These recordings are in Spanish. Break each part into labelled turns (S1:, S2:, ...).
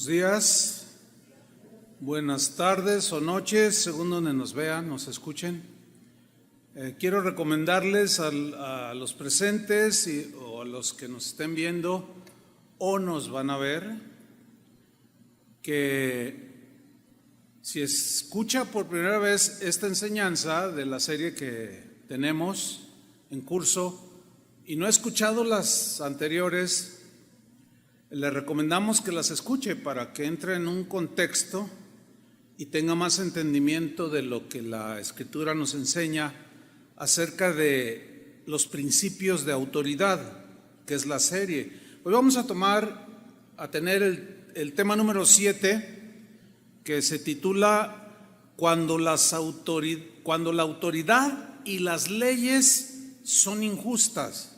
S1: Buenos días, buenas tardes o noches, según donde nos vean, nos escuchen. Quiero recomendarles a los presentes o a los que nos estén viendo o nos van a ver, que si escucha por primera vez esta enseñanza de la serie que tenemos en curso y no ha escuchado las anteriores, le recomendamos que las escuche para que entre en un contexto y tenga más entendimiento de lo que la Escritura nos enseña acerca de los principios de autoridad, que es la serie. Hoy vamos a tener el tema número 7, que se titula Cuando la autoridad y las leyes son injustas.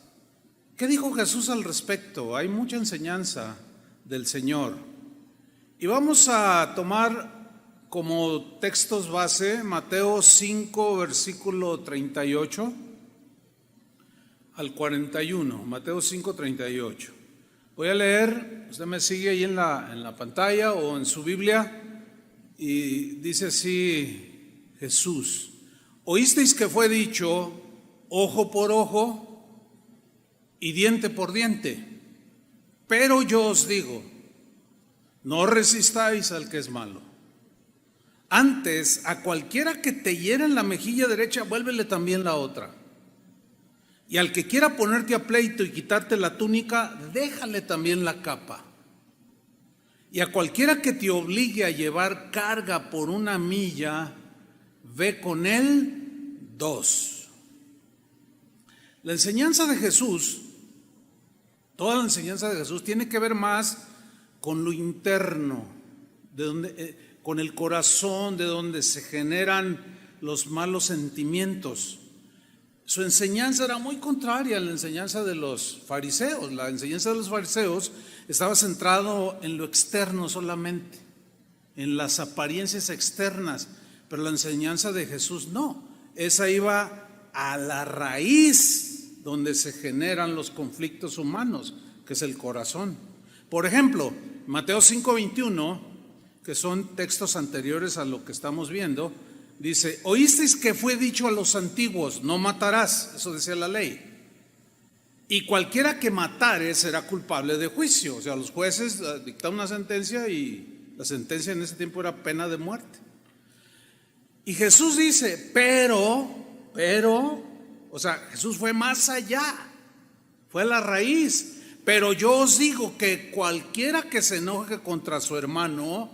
S1: ¿Qué dijo Jesús al respecto? Hay mucha enseñanza del Señor. Y vamos a tomar como textos base Mateo 5, versículo 38 al 41. Mateo 5, 38. Voy a leer, usted me sigue ahí en la pantalla o en su Biblia, y dice así Jesús: oísteis que fue dicho, ojo por ojo y diente por diente, pero yo os digo, no resistáis al que es malo. Antes, a cualquiera que te hiera en la mejilla derecha, vuélvele también la otra. Y al que quiera ponerte a pleito y quitarte la túnica, déjale también la capa. Y a cualquiera que te obligue a llevar carga por 1 milla, ve con él 2. La enseñanza de Jesús, toda la enseñanza de Jesús tiene que ver más con lo interno, con el corazón, de donde se generan los malos sentimientos. Su enseñanza era muy contraria a la enseñanza de los fariseos. La enseñanza de los fariseos estaba centrado en lo externo solamente, en las apariencias externas, pero la enseñanza de Jesús no. Esa iba a la raíz donde se generan los conflictos humanos, que es el corazón. Por ejemplo, Mateo 5:21, que son textos anteriores a lo que estamos viendo, dice: oísteis que fue dicho a los antiguos, no matarás, eso decía la ley, y cualquiera que matare será culpable de juicio. O sea, los jueces dictaron una sentencia y la sentencia en ese tiempo era pena de muerte. Y Jesús dice, pero, o sea, Jesús fue más allá, fue a la raíz. Pero yo os digo que cualquiera que se enoje contra su hermano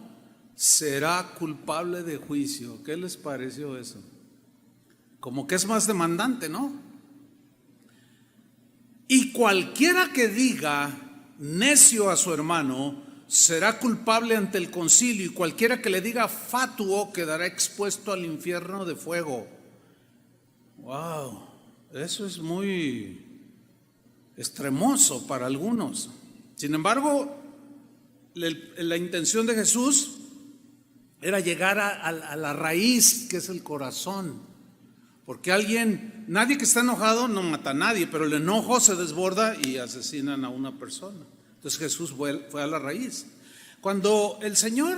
S1: será culpable de juicio. ¿Qué les pareció eso? Como que es más demandante, ¿no? Y cualquiera que diga necio a su hermano será culpable ante el concilio, y cualquiera que le diga fatuo quedará expuesto al infierno de fuego. Wow, eso es muy extremoso para algunos. Sin embargo, la intención de Jesús era llegar a la raíz, que es el corazón. Porque nadie que está enojado no mata a nadie, pero el enojo se desborda y asesinan a una persona. Entonces Jesús fue a la raíz. Cuando el Señor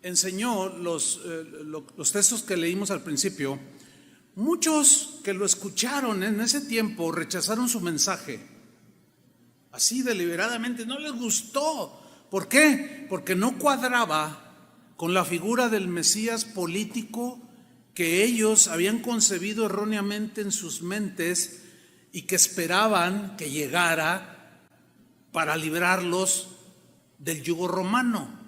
S1: enseñó los textos que leímos al principio, muchos que lo escucharon en ese tiempo rechazaron su mensaje, así deliberadamente, no les gustó. ¿Por qué? Porque no cuadraba con la figura del Mesías político que ellos habían concebido erróneamente en sus mentes y que esperaban que llegara para librarlos del yugo romano.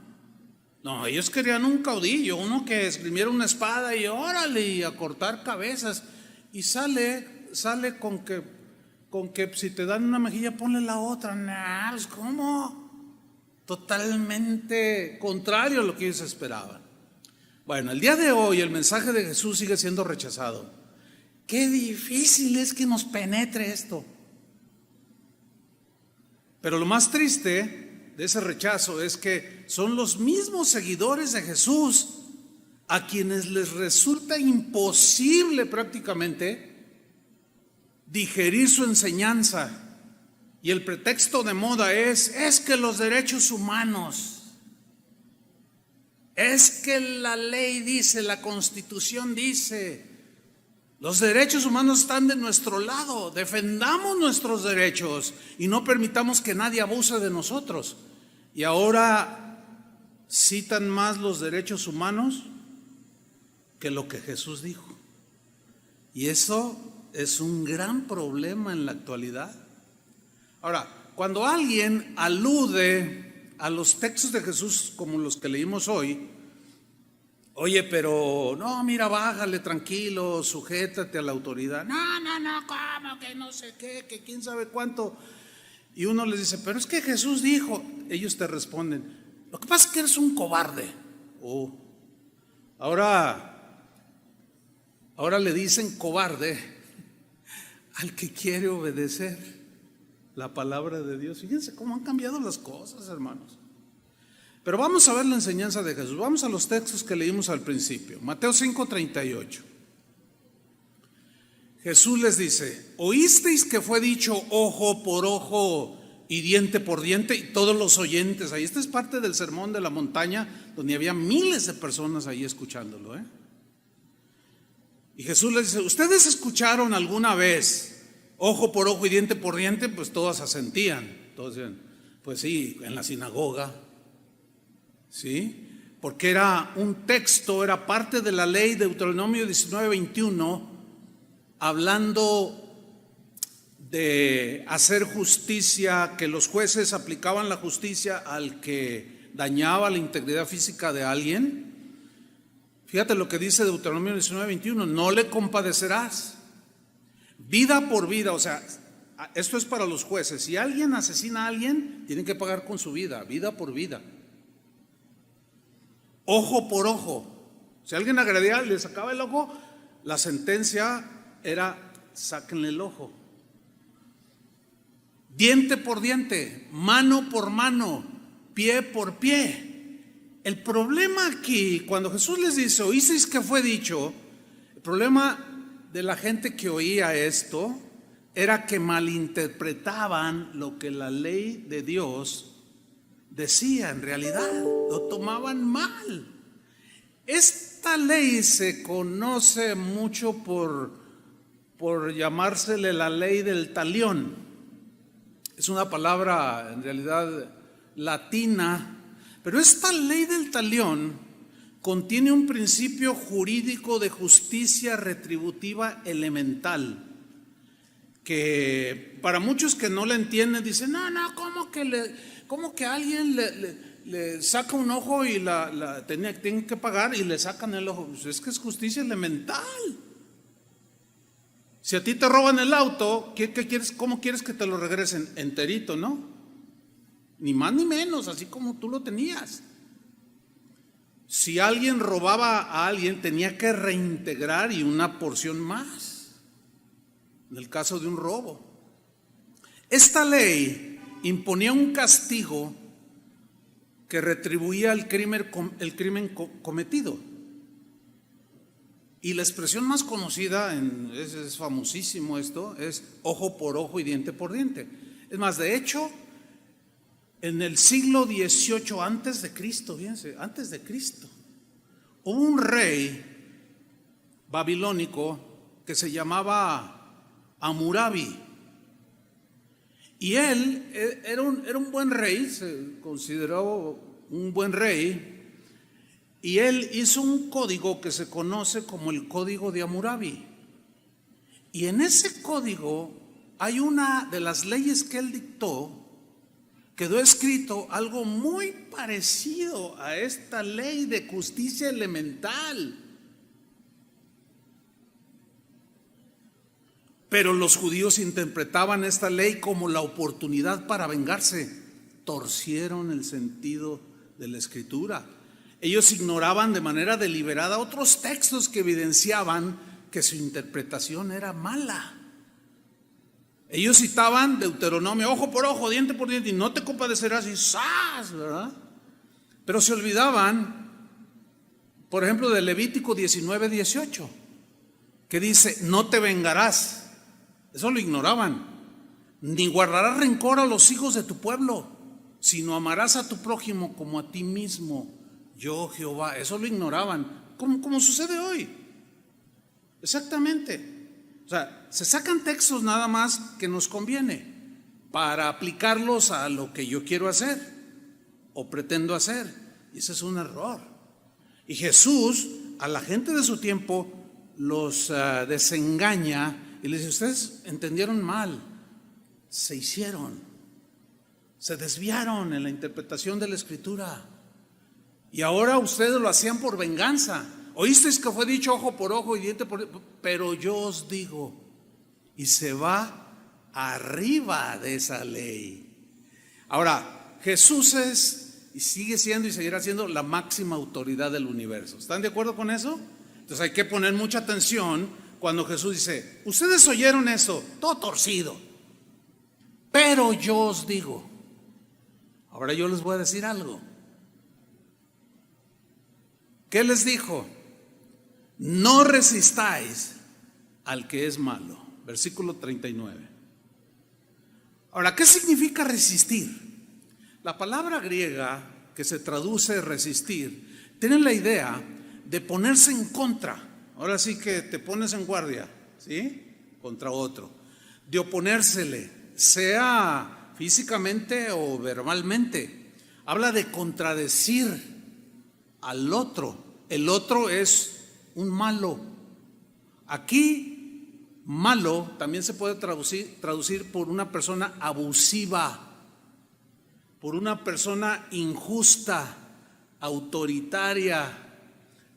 S1: No, ellos querían un caudillo, uno que esgrimiera una espada y órale, y a cortar cabezas. Y sale con que si te dan una mejilla ponle la otra. Nah, pues ¿cómo? Totalmente contrario a lo que ellos esperaban. Bueno, el día de hoy el mensaje de Jesús sigue siendo rechazado. Qué difícil es que nos penetre esto. Pero lo más triste de ese rechazo es que son los mismos seguidores de Jesús a quienes les resulta imposible prácticamente digerir su enseñanza. Y el pretexto de moda es que los derechos humanos, Es que la ley dice, la Constitución dice, los derechos humanos están de nuestro lado, defendamos nuestros derechos y no permitamos que nadie abuse de nosotros. Y ahora citan más los derechos humanos que lo que Jesús dijo. Y eso es un gran problema en la actualidad. Ahora, cuando alguien alude a los textos de Jesús como los que leímos hoy, oye, pero no, mira, bájale tranquilo, sujétate a la autoridad. No, ¿cómo? Que no sé qué, que quién sabe cuánto. Y uno les dice, pero es que Jesús dijo. Ellos te responden, lo que pasa es que eres un cobarde. Ahora le dicen cobarde al que quiere obedecer la palabra de Dios. Fíjense cómo han cambiado las cosas, hermanos. Pero vamos a ver la enseñanza de Jesús. Vamos a los textos que leímos al principio. Mateo 5:38. Jesús les dice, oísteis que fue dicho ojo por ojo y diente por diente, y todos los oyentes ahí. Esta es parte del sermón de la montaña, donde había miles de personas ahí escuchándolo, Y Jesús les dice, ¿ustedes escucharon alguna vez ojo por ojo y diente por diente? Pues todos asentían. Todos decían, pues sí, en la sinagoga. ¿Sí? Porque era un texto, era parte de la ley de Deuteronomio 19:21, hablando de hacer justicia, que los jueces aplicaban la justicia al que dañaba la integridad física de alguien. Fíjate lo que dice Deuteronomio 19:21, no le compadecerás. Vida por vida, o sea, esto es para los jueces. Si alguien asesina a alguien, tienen que pagar con su vida, vida por vida. Ojo por ojo. Si alguien agredía y le sacaba el ojo, la sentencia era sáquenle el ojo. Diente por diente, mano por mano, pie por pie. El problema aquí, cuando Jesús les dice, oísteis que fue dicho, el problema de la gente que oía esto era que malinterpretaban lo que la ley de Dios decía. En realidad lo tomaban mal. Esta ley se conoce mucho por llamársele la ley del talión. Es una palabra en realidad latina, pero esta ley del talión contiene un principio jurídico de justicia retributiva elemental, que para muchos que no la entienden dicen, no, ¿cómo que alguien le saca un ojo y tiene que pagar y le sacan el ojo? Pues es que es justicia elemental. Si a ti te roban el auto, ¿qué quieres? ¿Cómo quieres que te lo regresen? Enterito, ¿no? Ni más ni menos, así como tú lo tenías. Si alguien robaba a alguien, tenía que reintegrar y una porción más, en el caso de un robo. Esta ley imponía un castigo que retribuía el crimen cometido. Y la expresión más conocida, es famosísimo esto, es ojo por ojo y diente por diente. Es más, de hecho, en el siglo XVIII antes de Cristo, fíjense, antes de Cristo, hubo un rey babilónico que se llamaba Hammurabi. Y él era un buen rey, se consideró un buen rey. Y él hizo un código que se conoce como el Código de Hammurabi. Y en ese código hay una de las leyes que él dictó, quedó escrito algo muy parecido a esta ley de justicia elemental. Pero los judíos interpretaban esta ley como la oportunidad para vengarse. Torcieron el sentido de la escritura. Ellos ignoraban de manera deliberada otros textos que evidenciaban que su interpretación era mala. Ellos citaban Deuteronomio, ojo por ojo, diente por diente, y no te compadecerás, y ¡zas!, ¿verdad? Pero se olvidaban, por ejemplo, de Levítico 19:18, que dice, no te vengarás. Eso lo ignoraban. Ni guardarás rencor a los hijos de tu pueblo, sino amarás a tu prójimo como a ti mismo. yo Jehová. Eso lo ignoraban, como sucede hoy. Exactamente. O sea, se sacan textos nada más que nos conviene para aplicarlos a lo que yo quiero hacer o pretendo hacer. Y ese es un error. Y Jesús a la gente de su tiempo los desengaña y les dice: ustedes entendieron mal, se desviaron en la interpretación de la Escritura. Y ahora ustedes lo hacían por venganza. Oísteis que fue dicho ojo por ojo y diente por diente, pero yo os digo. Y se va arriba de esa ley. Ahora, Jesús es y sigue siendo y seguirá siendo la máxima autoridad del universo. ¿Están de acuerdo con eso? Entonces hay que poner mucha atención cuando Jesús dice: ustedes oyeron eso, todo torcido, pero yo os digo. Ahora yo les voy a decir algo. ¿Qué les dijo? No resistáis al que es malo. Versículo 39. Ahora, ¿qué significa resistir? La palabra griega que se traduce resistir tiene la idea de ponerse en contra. Ahora sí que te pones en guardia, ¿sí? Contra otro. De oponérsele, sea físicamente o verbalmente. Habla de contradecir al otro. El otro es un malo. Aquí, malo también se puede traducir por una persona abusiva, por una persona injusta, autoritaria,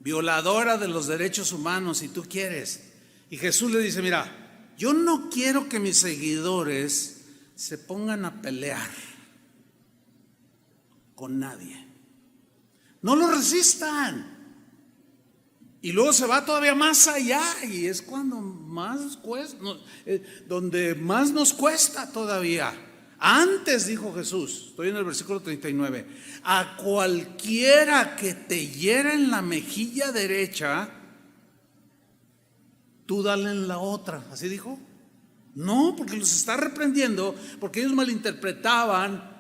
S1: violadora de los derechos humanos, si tú quieres. Y Jesús le dice: mira, yo no quiero que mis seguidores se pongan a pelear con nadie. No lo resistan. Y luego se va todavía más allá, y es cuando más cuesta, donde más nos cuesta todavía. Antes dijo Jesús, estoy en el versículo 39, a cualquiera que te hiera en la mejilla derecha, tú dale en la otra. ¿Así dijo? No, porque los está reprendiendo, porque ellos malinterpretaban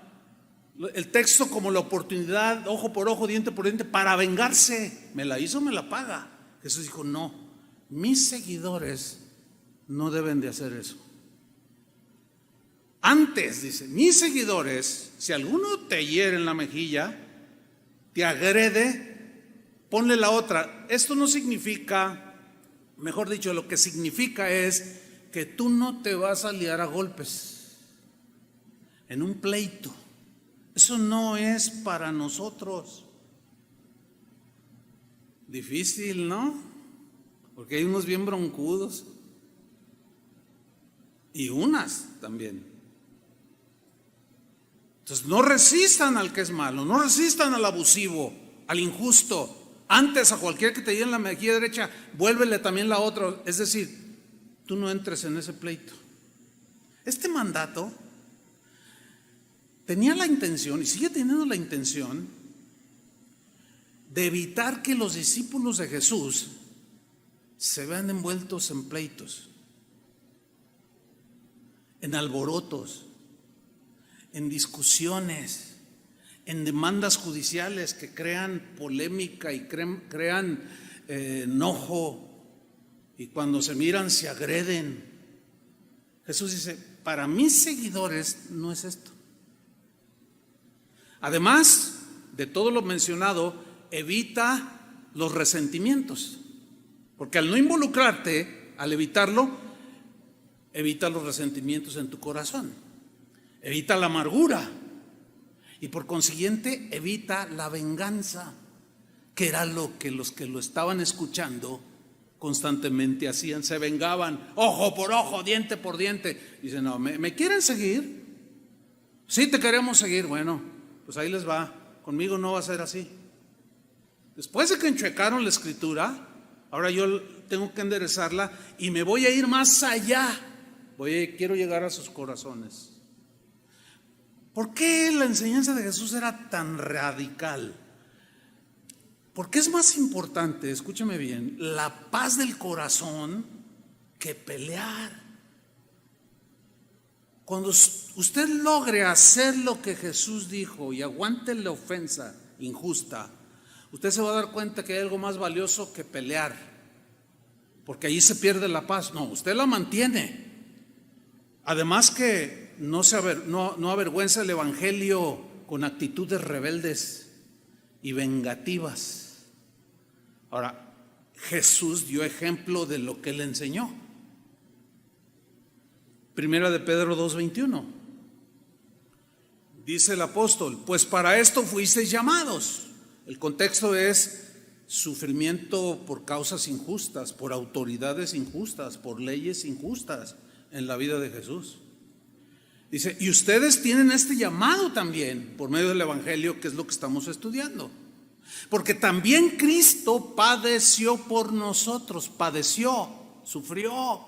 S1: el texto como la oportunidad, ojo por ojo, diente por diente, para vengarse. Me la hizo, me la paga. Jesús dijo: no, mis seguidores no deben de hacer eso. Antes dice: mis seguidores, si alguno te hiere en la mejilla, te agrede, ponle la otra. Esto no significa, mejor dicho, lo que significa es que tú no te vas a liar a golpes en un pleito. Eso no es para nosotros. Difícil, ¿no? Porque hay unos bien broncudos y unas también. Entonces no resistan al que es malo, no resistan al abusivo, al injusto. Antes, a cualquier que te lleve en la mejilla derecha, vuélvele también la otra. Es decir, tú no entres en ese pleito. Este mandato tenía la intención, y sigue teniendo la intención, de evitar que los discípulos de Jesús se vean envueltos en pleitos, en alborotos, en discusiones, en demandas judiciales que crean polémica y crean enojo, y cuando se miran se agreden. Jesús dice: para mis seguidores no es esto. Además de todo lo mencionado, evita los resentimientos, porque al no involucrarte, al evitarlo, evita los resentimientos en tu corazón, evita la amargura y por consiguiente evita la venganza, que era lo que los que lo estaban escuchando constantemente hacían. Se vengaban, ojo por ojo, diente por diente. Dicen: no, ¿me quieren seguir? Sí, te queremos seguir. Bueno, pues ahí les va. Conmigo no va a ser así. Después de que enchuecaron la Escritura, ahora yo tengo que enderezarla y me voy a ir más allá. Quiero llegar a sus corazones. ¿Por qué la enseñanza de Jesús era tan radical? Porque es más importante, escúcheme bien, la paz del corazón que pelear. Cuando usted logre hacer lo que Jesús dijo y aguante la ofensa injusta, usted se va a dar cuenta que hay algo más valioso que pelear, porque allí se pierde la paz. No, usted la mantiene. Además que no avergüenza el evangelio con actitudes rebeldes y vengativas. Ahora, Jesús dio ejemplo de lo que él enseñó. Primera de Pedro 2:21. Dice el apóstol: pues para esto fuisteis llamados. El contexto es sufrimiento por causas injustas, por autoridades injustas, por leyes injustas en la vida de Jesús. Dice, y ustedes tienen este llamado también por medio del evangelio, que es lo que estamos estudiando. Porque también Cristo padeció por nosotros, padeció, sufrió.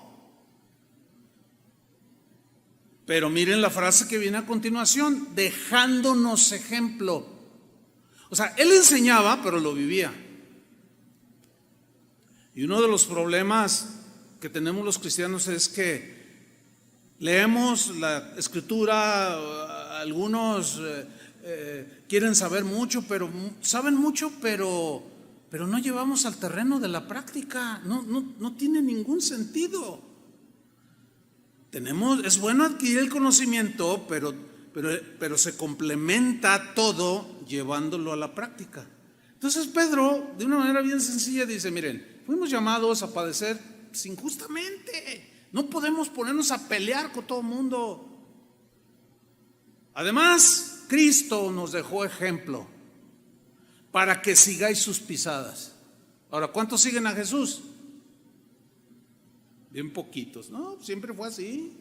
S1: Pero miren la frase que viene a continuación: dejándonos ejemplo. O sea, él enseñaba, pero lo vivía. Y uno de los problemas que tenemos los cristianos es que leemos la escritura, algunos quieren saber mucho, saben mucho, pero no llevamos al terreno de la práctica. No tiene ningún sentido. Es bueno adquirir el conocimiento, pero se complementa todo llevándolo a la práctica. Entonces Pedro, de una manera bien sencilla, dice: miren, fuimos llamados a padecer injustamente. No podemos ponernos a pelear con todo el mundo. Además, Cristo nos dejó ejemplo para que sigáis sus pisadas. Ahora, ¿cuántos siguen a Jesús? Bien poquitos, ¿no? Siempre fue así.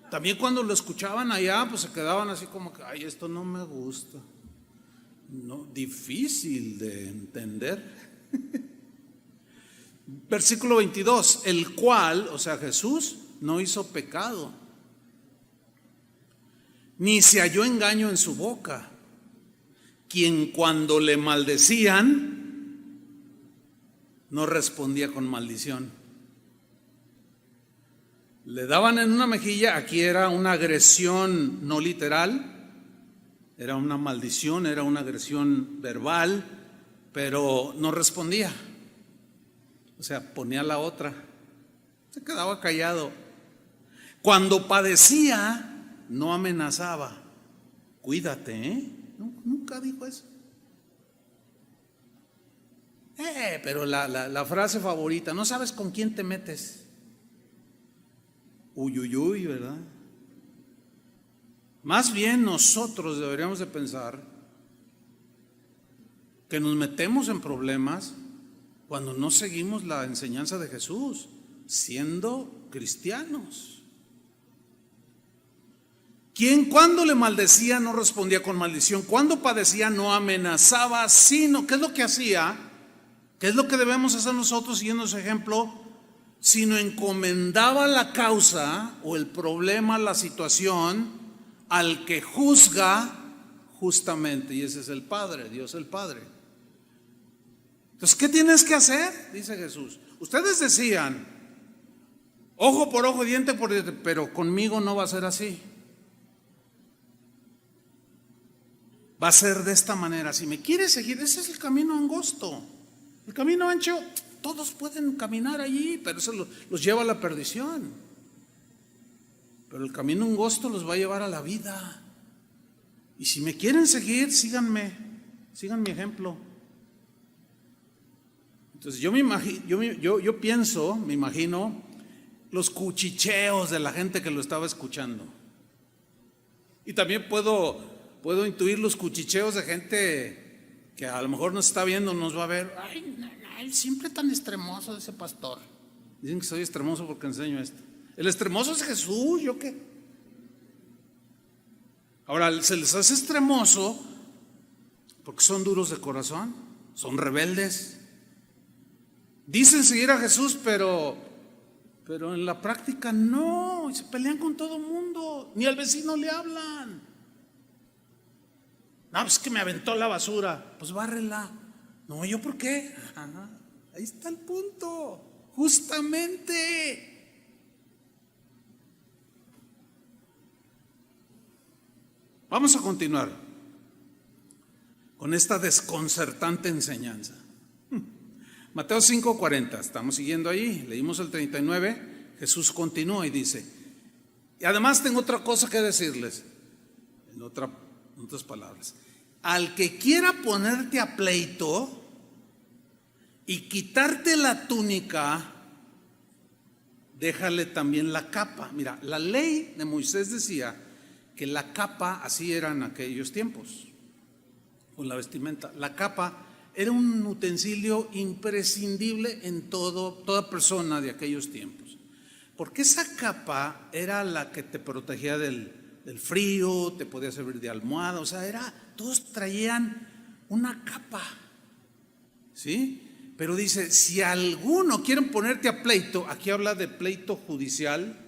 S1: También cuando lo escuchaban allá, pues se quedaban así como que, ay, esto no me gusta. No, difícil de entender. Versículo 22, el cual, o sea, Jesús, no hizo pecado, ni se halló engaño en su boca, quien cuando le maldecían, no respondía con maldición. Le daban en una mejilla, aquí era una agresión no literal, era una maldición, era una agresión verbal, pero no respondía. O sea, ponía la otra, se quedaba callado. Cuando padecía, no amenazaba. Cuídate, ¿eh? Nunca dijo eso. Pero la frase favorita: no sabes con quién te metes. Uy, uy, uy, ¿verdad? Más bien nosotros deberíamos de pensar que nos metemos en problemas cuando no seguimos la enseñanza de Jesús, siendo cristianos. Quien cuando le maldecía no respondía con maldición, cuando padecía no amenazaba, sino, ¿qué es lo que hacía? ¿Qué es lo que debemos hacer nosotros siguiendo ese ejemplo? Sino encomendaba la causa o el problema, la situación, al que juzga justamente, y ese es el Padre, Dios el Padre. Entonces, ¿qué tienes que hacer? Dice Jesús. Ustedes decían, ojo por ojo, diente por diente, pero conmigo no va a ser así. Va a ser de esta manera. Si me quieres seguir, ese es el camino angosto. El camino ancho, todos pueden caminar allí, pero eso los lleva a la perdición. Pero el camino angosto los va a llevar a la vida. Y si me quieren seguir, síganme, sigan mi ejemplo. Entonces yo me imagino los cuchicheos de la gente que lo estaba escuchando. Y también puedo intuir los cuchicheos de gente que a lo mejor nos está viendo, nos va a ver. Ay, siempre tan extremoso ese pastor. Dicen que soy extremoso porque enseño esto. El extremoso es Jesús, ¿yo qué? Ahora, se les hace extremoso porque son duros de corazón, son rebeldes. Dicen seguir a Jesús, pero en la práctica no, y se pelean con todo el mundo, ni al vecino le hablan. No, pues que me aventó la basura, pues bárrela. No, ¿yo por qué? Ajá, ahí está el punto, justamente. Vamos a continuar con esta desconcertante enseñanza. Mateo 5:40, estamos siguiendo ahí, leímos el 39, Jesús continúa y dice, y además tengo otra cosa que decirles, en otras palabras, al que quiera ponerte a pleito y quitarte la túnica, déjale también la capa. Mira, la ley de Moisés decía que la capa, así era en aquellos tiempos, con la vestimenta, la capa era un utensilio imprescindible en toda persona de aquellos tiempos, porque esa capa era la que te protegía del frío, te podía servir de almohada, o sea, todos traían una capa, ¿sí? Pero dice, si alguno quiere ponerte a pleito, aquí habla de pleito judicial,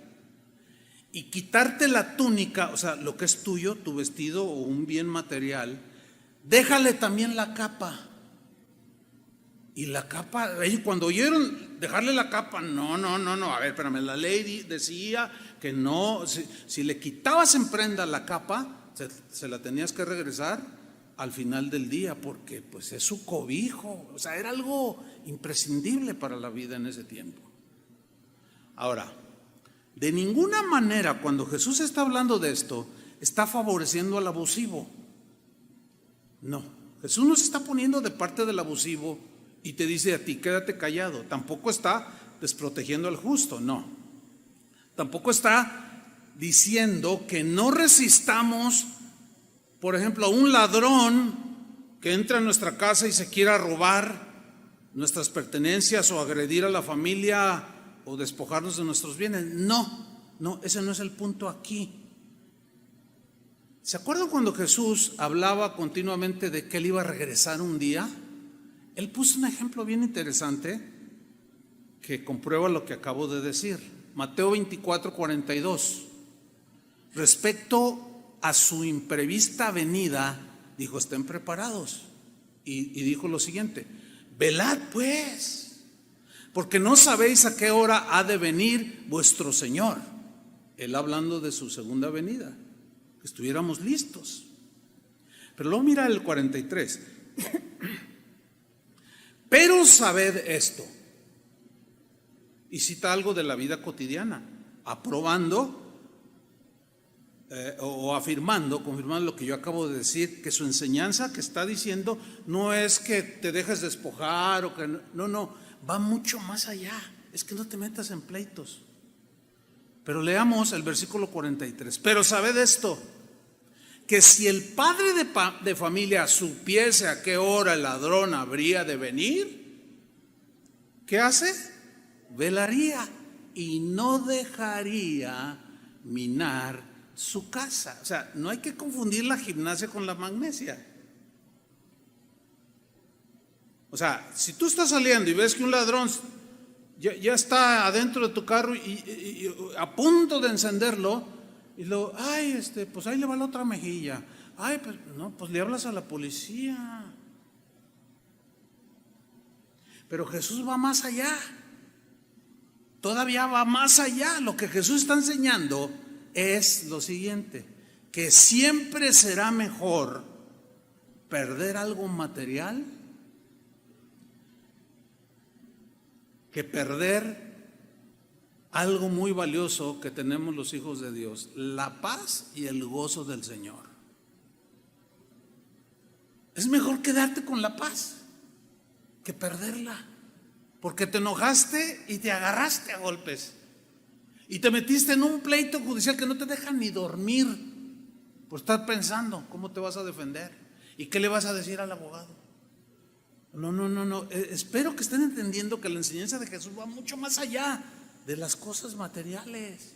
S1: y quitarte la túnica, o sea, lo que es tuyo, tu vestido o un bien material, déjale también la capa. Y la capa, ellos cuando oyeron dejarle la capa, no, a ver, espérame, la ley decía que no, si le quitabas en prenda la capa, se la tenías que regresar al final del día, porque pues es su cobijo, o sea, era algo imprescindible para la vida en ese tiempo. Ahora, de ninguna manera cuando Jesús está hablando de esto, está favoreciendo al abusivo. No, Jesús no se está poniendo de parte del abusivo y te dice a ti, quédate callado. Tampoco está desprotegiendo al justo, no. Tampoco está diciendo que no resistamos, por ejemplo, a un ladrón que entra a nuestra casa y se quiera robar nuestras pertenencias o agredir a la familia o despojarnos de nuestros bienes. No, ese no es el punto aquí. ¿Se acuerdan cuando Jesús hablaba continuamente de que Él iba a regresar un día? Él puso un ejemplo bien interesante que comprueba lo que acabo de decir. Mateo 24:42. Respecto a su imprevista venida, dijo, estén preparados. Y dijo lo siguiente, velad pues, porque no sabéis a qué hora ha de venir vuestro Señor. Él hablando de su segunda venida, que estuviéramos listos. Pero luego mira el 43. Pero sabed esto, y cita algo de la vida cotidiana, aprobando o afirmando, confirmando lo que yo acabo de decir, que su enseñanza que está diciendo no es que te dejes despojar o que no, va mucho más allá, es que no te metas en pleitos. Pero leamos el versículo 43. Pero sabed esto, que si el padre de familia supiese a qué hora el ladrón habría de venir, ¿qué hace? Velaría y no dejaría minar su casa. O sea, no hay que confundir la gimnasia con la magnesia. O sea, si tú estás saliendo y ves que un ladrón ya está adentro de tu carro y a punto de encenderlo, y luego, pues ahí le va la otra mejilla. Pues no, pues le hablas a la policía. Pero Jesús va más allá. Todavía va más allá. Lo que Jesús está enseñando es lo siguiente, que siempre será mejor perder algo material que perder algo muy valioso que tenemos los hijos de Dios, la paz y el gozo del Señor. Es mejor quedarte con la paz que perderla, porque te enojaste y te agarraste a golpes y te metiste en un pleito judicial que no te deja ni dormir por estar pensando cómo te vas a defender y qué le vas a decir al abogado. No. Espero que estén entendiendo que la enseñanza de Jesús va mucho más allá de las cosas materiales.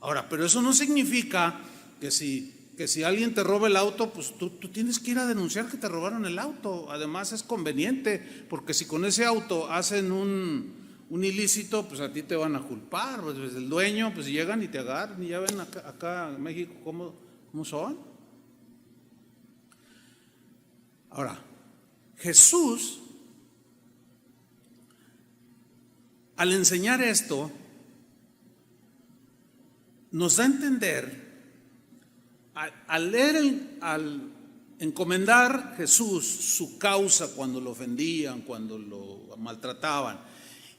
S1: Ahora, pero eso no significa que si alguien te roba el auto, pues tú tienes que ir a denunciar que te robaron el auto. Además es conveniente, porque si con ese auto hacen un ilícito, pues a ti te van a culpar. Pues el dueño, pues llegan y te agarran, y ya ven acá en México cómo son. Ahora, Jesús, al enseñar esto, nos da a entender, al encomendar Jesús su causa cuando lo ofendían, cuando lo maltrataban,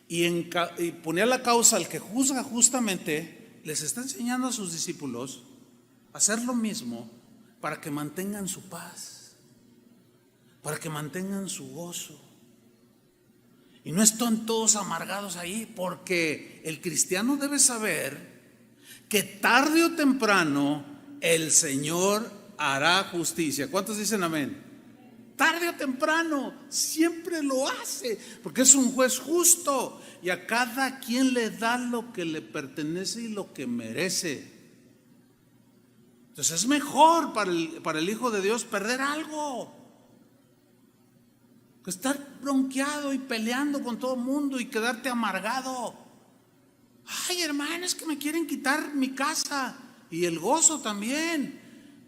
S1: y ponía la causa al que juzga justamente, les está enseñando a sus discípulos a hacer lo mismo para que mantengan su paz, para que mantengan su gozo. Y no están todos amargados ahí, porque el cristiano debe saber que tarde o temprano el Señor hará justicia. ¿Cuántos dicen amén? Tarde o temprano, siempre lo hace, porque es un juez justo y a cada quien le da lo que le pertenece y lo que merece. Entonces es mejor para el Hijo de Dios perder algo que estar bronqueado y peleando con todo el mundo y quedarte amargado. Ay, hermano, es que me quieren quitar mi casa y el gozo también.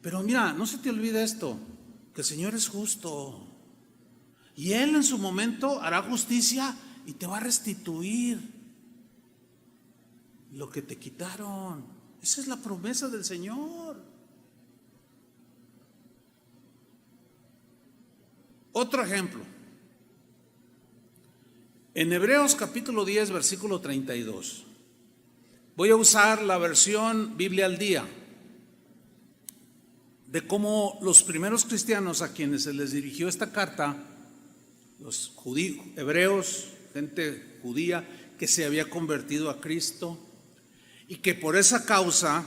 S1: Pero mira, no se te olvide esto, que el Señor es justo y Él en su momento hará justicia y te va a restituir lo que te quitaron. Esa es la promesa del Señor. Otro ejemplo, en Hebreos capítulo 10 versículo 32. Voy a usar la versión Biblia al día, de cómo los primeros cristianos a quienes se les dirigió esta carta, los judíos, hebreos, gente judía que se había convertido a Cristo y que por esa causa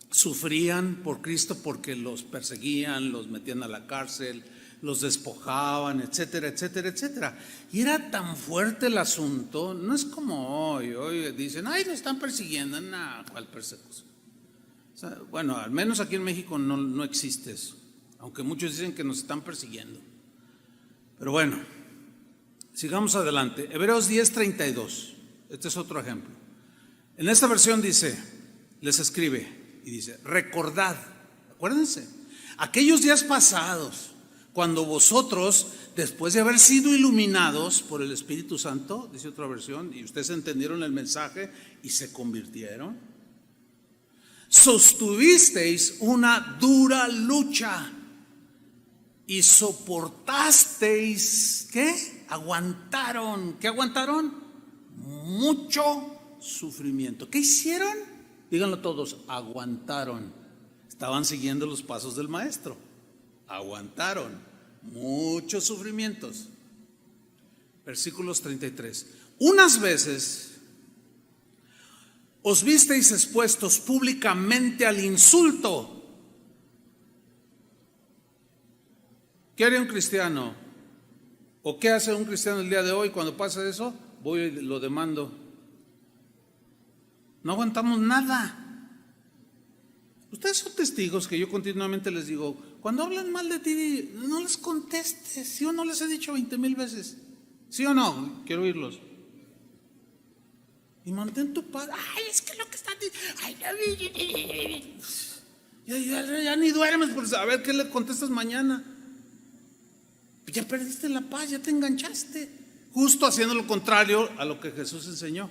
S1: sufrían por Cristo porque los perseguían, los metían a la cárcel, los despojaban, etcétera, etcétera, etcétera. Y era tan fuerte el asunto, no es como hoy dicen, ay, nos están persiguiendo. No, ¿cuál persecución? O sea, bueno, al menos aquí en México no existe eso, aunque muchos dicen que nos están persiguiendo. Pero bueno, sigamos adelante. Hebreos 10:32, este es otro ejemplo. En esta versión dice, les escribe y dice, recordad, acuérdense, aquellos días pasados, cuando vosotros, después de haber sido iluminados por el Espíritu Santo, dice otra versión, y ustedes entendieron el mensaje y se convirtieron, sostuvisteis una dura lucha y soportasteis, ¿qué? Aguantaron, ¿qué aguantaron? Mucho sufrimiento. ¿Qué hicieron? Díganlo todos, aguantaron. Estaban siguiendo los pasos del maestro. Aguantaron muchos sufrimientos. Versículos 33. Unas veces os visteis expuestos públicamente al insulto. ¿Qué haría un cristiano? ¿O qué hace un cristiano el día de hoy cuando pasa eso? Voy y lo demando. No aguantamos nada. Ustedes son testigos que yo continuamente les digo, cuando hablan mal de ti, no les contestes. ¿Sí o no les he dicho 20,000 veces? ¿Sí o no? Quiero oírlos. Y mantén tu paz. Ay, es que lo que están diciendo. Ya ni duermes por saber qué le contestas mañana. Ya perdiste la paz, ya te enganchaste. Justo haciendo lo contrario a lo que Jesús enseñó.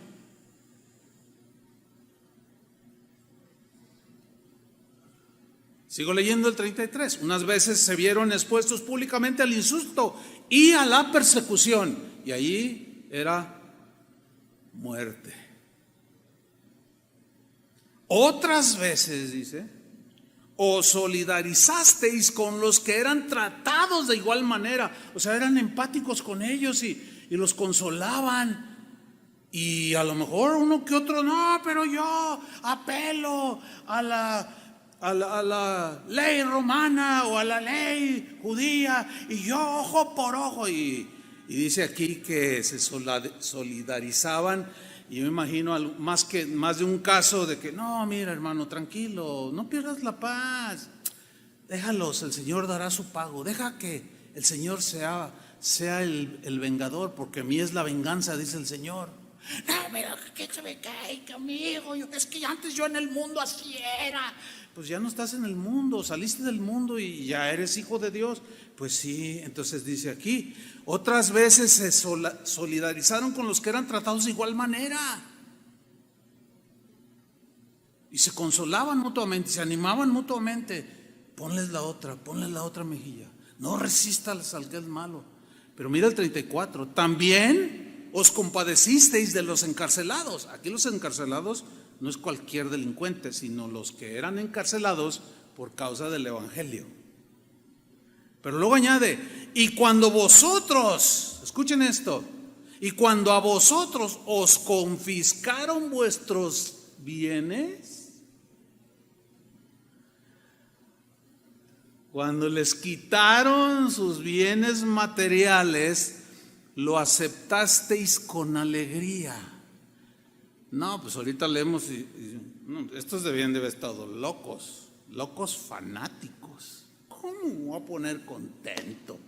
S1: Sigo leyendo el 33. Unas veces se vieron expuestos públicamente al insulto y a la persecución. Y allí era muerte. Otras veces, dice, os solidarizasteis con los que eran tratados de igual manera. O sea, eran empáticos con ellos y los consolaban. Y a lo mejor uno que otro, no, pero yo apelo a la ley romana o a la ley judía y yo ojo por ojo. Y dice aquí que se solidarizaban. Y yo me imagino más de un caso de que no, mira hermano, tranquilo, no pierdas la paz, déjalos, el Señor dará su pago, deja que el Señor sea el vengador, porque a mí es la venganza, dice el Señor. No, pero que se me cae conmigo, es que antes yo en el mundo así era. Pues ya no estás en el mundo, saliste del mundo y ya eres hijo de Dios. Pues sí, entonces dice aquí, otras veces se solidarizaron con los que eran tratados de igual manera. Y se consolaban mutuamente, se animaban mutuamente. ponles la otra mejilla. No resistas al que es malo. Pero mira el 34, también os compadecisteis de los encarcelados. Aquí los encarcelados no es cualquier delincuente, sino los que eran encarcelados por causa del evangelio. Pero luego añade, y cuando vosotros, escuchen esto, y cuando a vosotros os confiscaron vuestros bienes, cuando les quitaron sus bienes materiales, lo aceptasteis con alegría. No, pues ahorita leemos no, estos debían de haber estado locos fanáticos. ¿Cómo me voy a poner contento?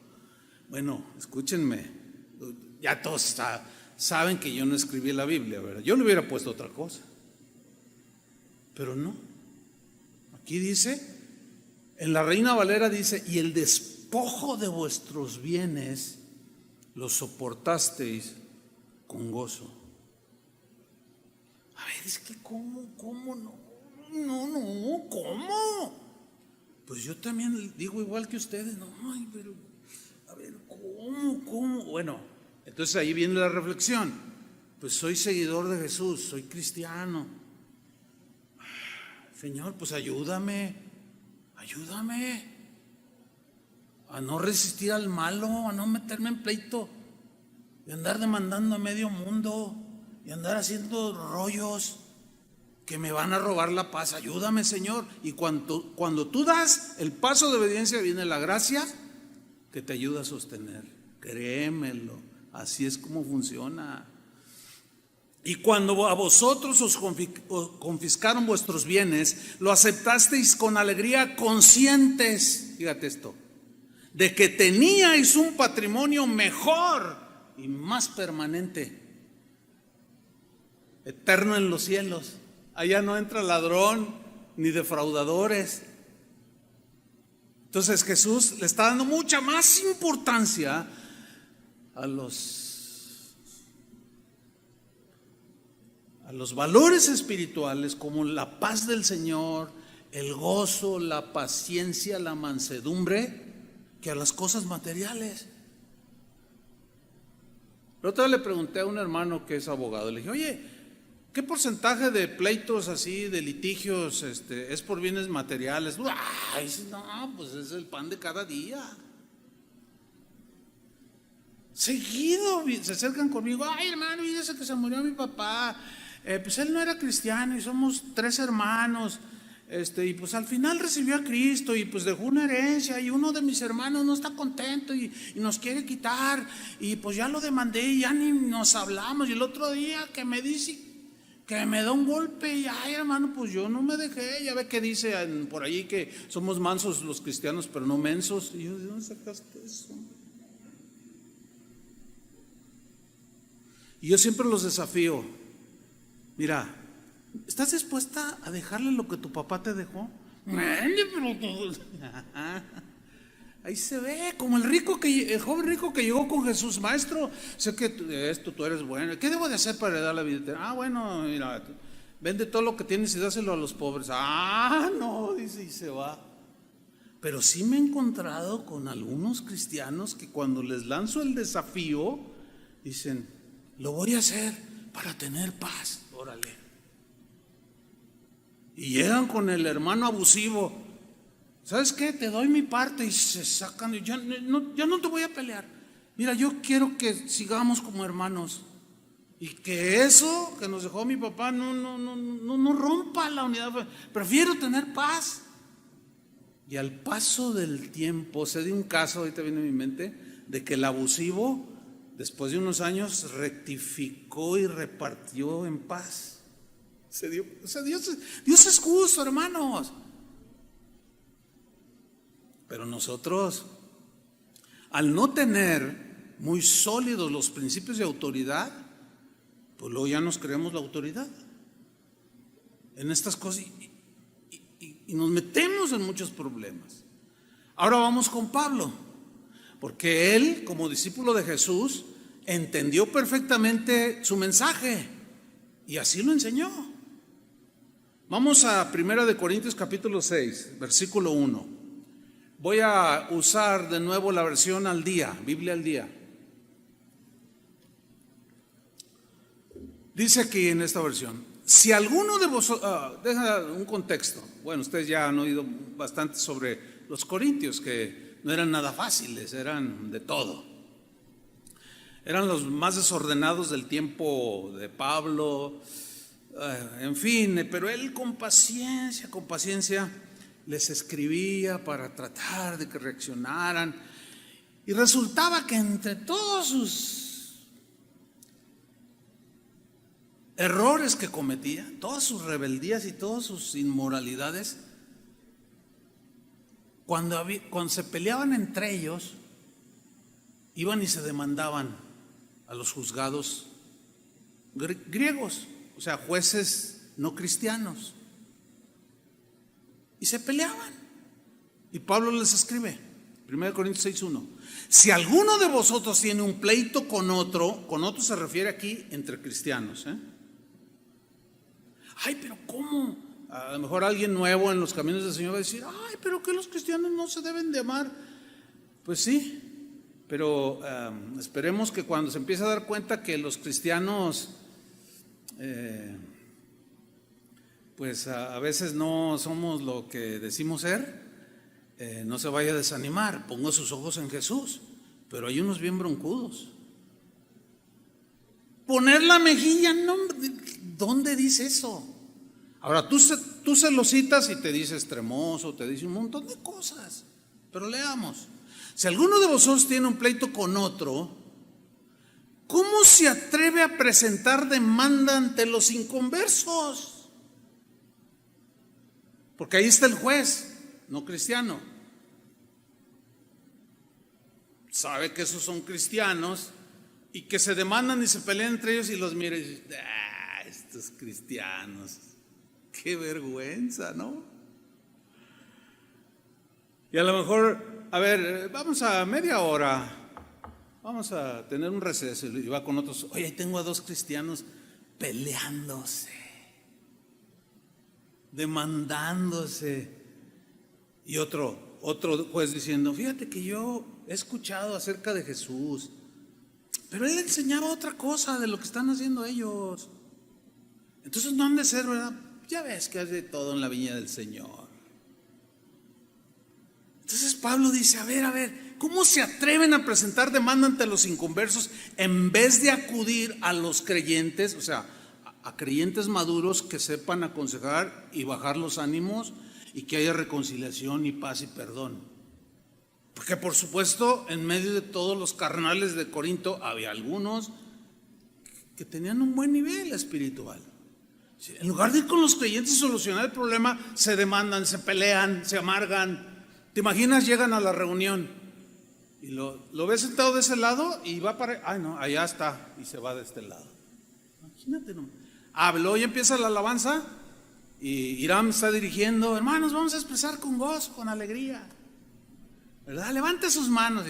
S1: Bueno, escúchenme, ya todos saben que yo no escribí la Biblia, ¿verdad? Yo le hubiera puesto otra cosa, pero no. Aquí dice, en la Reina Valera dice, y el despojo de vuestros bienes lo soportasteis con gozo. A ver, es que ¿cómo no? No, ¿cómo? Pues yo también digo igual que ustedes, no, ay, pero, a ver, ¿cómo? Bueno, entonces ahí viene la reflexión. Pues soy seguidor de Jesús, soy cristiano. Señor, pues ayúdame a no resistir al malo, a no meterme en pleito y andar demandando a medio mundo y andar haciendo rollos que me van a robar la paz. Ayúdame, Señor. Y cuando tú das el paso de obediencia, viene la gracia que te ayuda a sostener. Créemelo, así es como funciona. Y cuando a vosotros os confiscaron vuestros bienes, lo aceptasteis con alegría, conscientes, fíjate esto, de que teníais un patrimonio mejor y más permanente, eterno en los cielos. Allá no entra ladrón ni defraudadores. Entonces Jesús le está dando mucha más importancia a los valores espirituales, como la paz del Señor, el gozo, la paciencia, la mansedumbre, que a las cosas materiales. La otra vez le pregunté a un hermano que es abogado, le dije, oye, ¿qué porcentaje de pleitos así, de litigios, es por bienes materiales? Ay, no, pues es el pan de cada día. Seguido se acercan conmigo, ay hermano, fíjese que se murió mi papá, pues él no era cristiano y somos 3 hermanos, y pues al final recibió a Cristo y pues dejó una herencia y uno de mis hermanos no está contento y nos quiere quitar y pues ya lo demandé y ya ni nos hablamos, y el otro día que me dice que me da un golpe y ay hermano, pues yo no me dejé. Ya ve que dice por ahí que somos mansos los cristianos pero no mensos. Y yo, ¿de dónde sacaste eso? Y yo siempre los desafío. Mira, ¿estás dispuesta a dejarle lo que tu papá te dejó? Ahí se ve, como el joven rico que llegó con Jesús. Maestro, sé que tú eres bueno. ¿Qué debo de hacer para heredar la vida eterna? Bueno, mira, vende todo lo que tienes y dáselo a los pobres. No, dice, y se va. Pero sí me he encontrado con algunos cristianos que cuando les lanzo el desafío, dicen, lo voy a hacer para tener paz. Órale. Y llegan con el hermano abusivo. ¿Sabes qué? Te doy mi parte, y se sacan. Ya no te voy a pelear. Mira, yo quiero que sigamos como hermanos y que eso que nos dejó mi papá no rompa la unidad. Prefiero tener paz. Y al paso del tiempo, sé de un caso, ahorita viene a mi mente, de que el abusivo, después de unos años, rectificó y repartió en paz. Dios es justo, hermanos. Pero nosotros, al no tener muy sólidos los principios de autoridad, pues luego ya nos creemos la autoridad en estas cosas y nos metemos en muchos problemas. Ahora vamos con Pablo, porque él, como discípulo de Jesús, entendió perfectamente su mensaje y así lo enseñó. Vamos a 1 Corintios capítulo 6, versículo 1. Voy a usar de nuevo la versión al día, Biblia al día. Dice aquí en esta versión: si alguno de vosotros, deja un contexto. Bueno, ustedes ya han oído bastante sobre los corintios, que no eran nada fáciles, eran de todo. Eran los más desordenados del tiempo de Pablo, en fin, pero él con paciencia les escribía para tratar de que reaccionaran. Y resultaba que entre todos sus errores que cometía, todas sus rebeldías y todas sus inmoralidades, cuando se peleaban entre ellos, iban y se demandaban a los juzgados griegos, o sea, jueces no cristianos, y se peleaban. Y Pablo les escribe, 1 Corintios 6:1: si alguno de vosotros tiene un pleito con otro se refiere aquí entre cristianos, Ay, pero ¿cómo? A lo mejor alguien nuevo en los caminos del Señor va a decir: ay, pero que los cristianos no se deben de amar. Pues sí, pero esperemos que cuando se empiece a dar cuenta que los cristianos pues a veces no somos lo que decimos ser, no se vaya a desanimar. Pongo sus ojos en Jesús, pero hay unos bien broncudos. Poner la mejilla, no, ¿dónde dice eso? Ahora tú se lo citas y te dice extremoso, te dice un montón de cosas, pero leamos: si alguno de vosotros tiene un pleito con otro, ¿cómo se atreve a presentar demanda ante los inconversos? Porque ahí está el juez, no cristiano. Sabe que esos son cristianos y que se demandan y se pelean entre ellos, y los mira y dice: estos cristianos, qué vergüenza, ¿no? Y a lo mejor, a ver, vamos a media hora, vamos a tener un receso, y va con otros: oye, ahí tengo a dos cristianos peleándose, demandándose, y otro juez diciendo: fíjate que yo he escuchado acerca de Jesús, pero él enseñaba otra cosa de lo que están haciendo ellos. Entonces no han de ser, ¿verdad? Ya ves que hay de todo en la viña del Señor. Entonces Pablo dice: a ver, ¿cómo se atreven a presentar demanda ante los inconversos en vez de acudir a los creyentes, o sea, a creyentes maduros que sepan aconsejar y bajar los ánimos, y que haya reconciliación y paz y perdón? Porque por supuesto, en medio de todos los carnales de Corinto había algunos que tenían un buen nivel espiritual. En lugar de ir con los creyentes y solucionar el problema, se demandan, se pelean, se amargan. ¿Te imaginas? Llegan a la reunión y lo ves sentado de ese lado y va para... ay no, allá está, y se va de este lado. Imagínate, ¿no? Habló y empieza la alabanza, y Irán está dirigiendo: hermanos, vamos a expresar con gozo, con alegría, ¿verdad? Levante sus manos.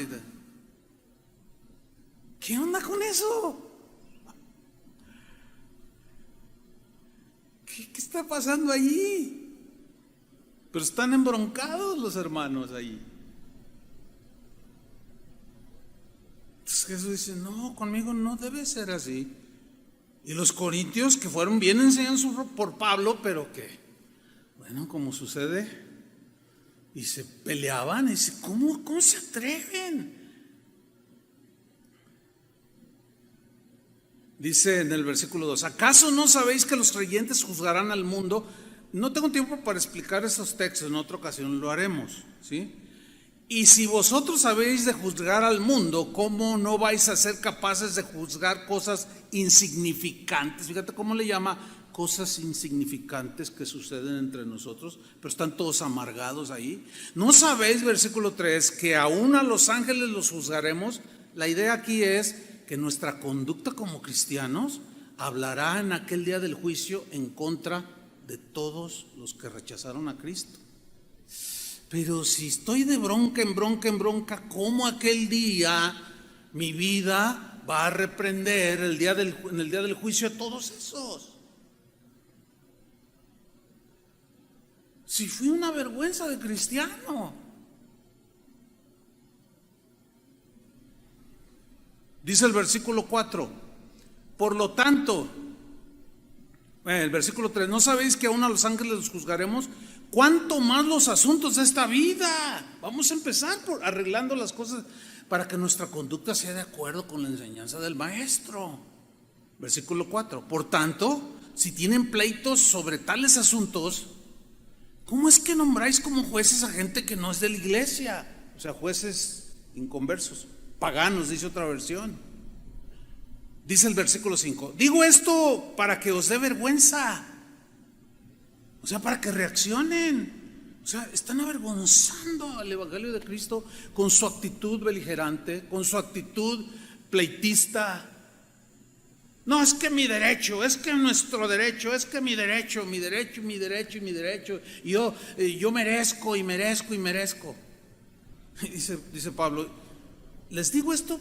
S1: ¿Qué onda con eso? ¿Qué está pasando allí? Pero están embroncados los hermanos ahí. Entonces Jesús dice: no, conmigo no debe ser así. Y los corintios, que fueron bien enseñados por Pablo, pero que, bueno, como sucede, y se peleaban, y dice: ¿cómo se atreven? Dice en el versículo 2: ¿acaso no sabéis que los creyentes juzgarán al mundo? No tengo tiempo para explicar esos textos, en otra ocasión lo haremos, ¿sí? Y si vosotros sabéis de juzgar al mundo, ¿cómo no vais a ser capaces de juzgar cosas insignificantes? Fíjate cómo le llama: cosas insignificantes que suceden entre nosotros, pero están todos amargados ahí. ¿No sabéis, versículo 3, que aún a los ángeles los juzgaremos? La idea aquí es que nuestra conducta como cristianos hablará en aquel día del juicio en contra de todos los que rechazaron a Cristo. Pero si estoy de bronca en bronca, ¿cómo aquel día mi vida va a reprender en el día del juicio a todos esos? Si fui una vergüenza de cristiano. Dice el versículo 4, por lo tanto, el versículo 3, ¿no sabéis que aún a los ángeles los juzgaremos? ¿Cuánto más los asuntos de esta vida? Vamos a empezar por arreglando las cosas para que nuestra conducta sea de acuerdo con la enseñanza del Maestro. Versículo 4, por tanto, si tienen pleitos sobre tales asuntos, ¿cómo es que nombráis como jueces a gente que no es de la iglesia? O sea, jueces inconversos, paganos, dice otra versión. Dice el versículo 5, digo esto para que os dé vergüenza, o sea, para que reaccionen. O sea, están avergonzando al Evangelio de Cristo con su actitud beligerante, con su actitud pleitista. No, es que mi derecho, es que nuestro derecho, es que mi derecho, mi derecho, mi derecho y mi derecho. Y yo merezco y merezco y merezco. Dice Pablo, les digo esto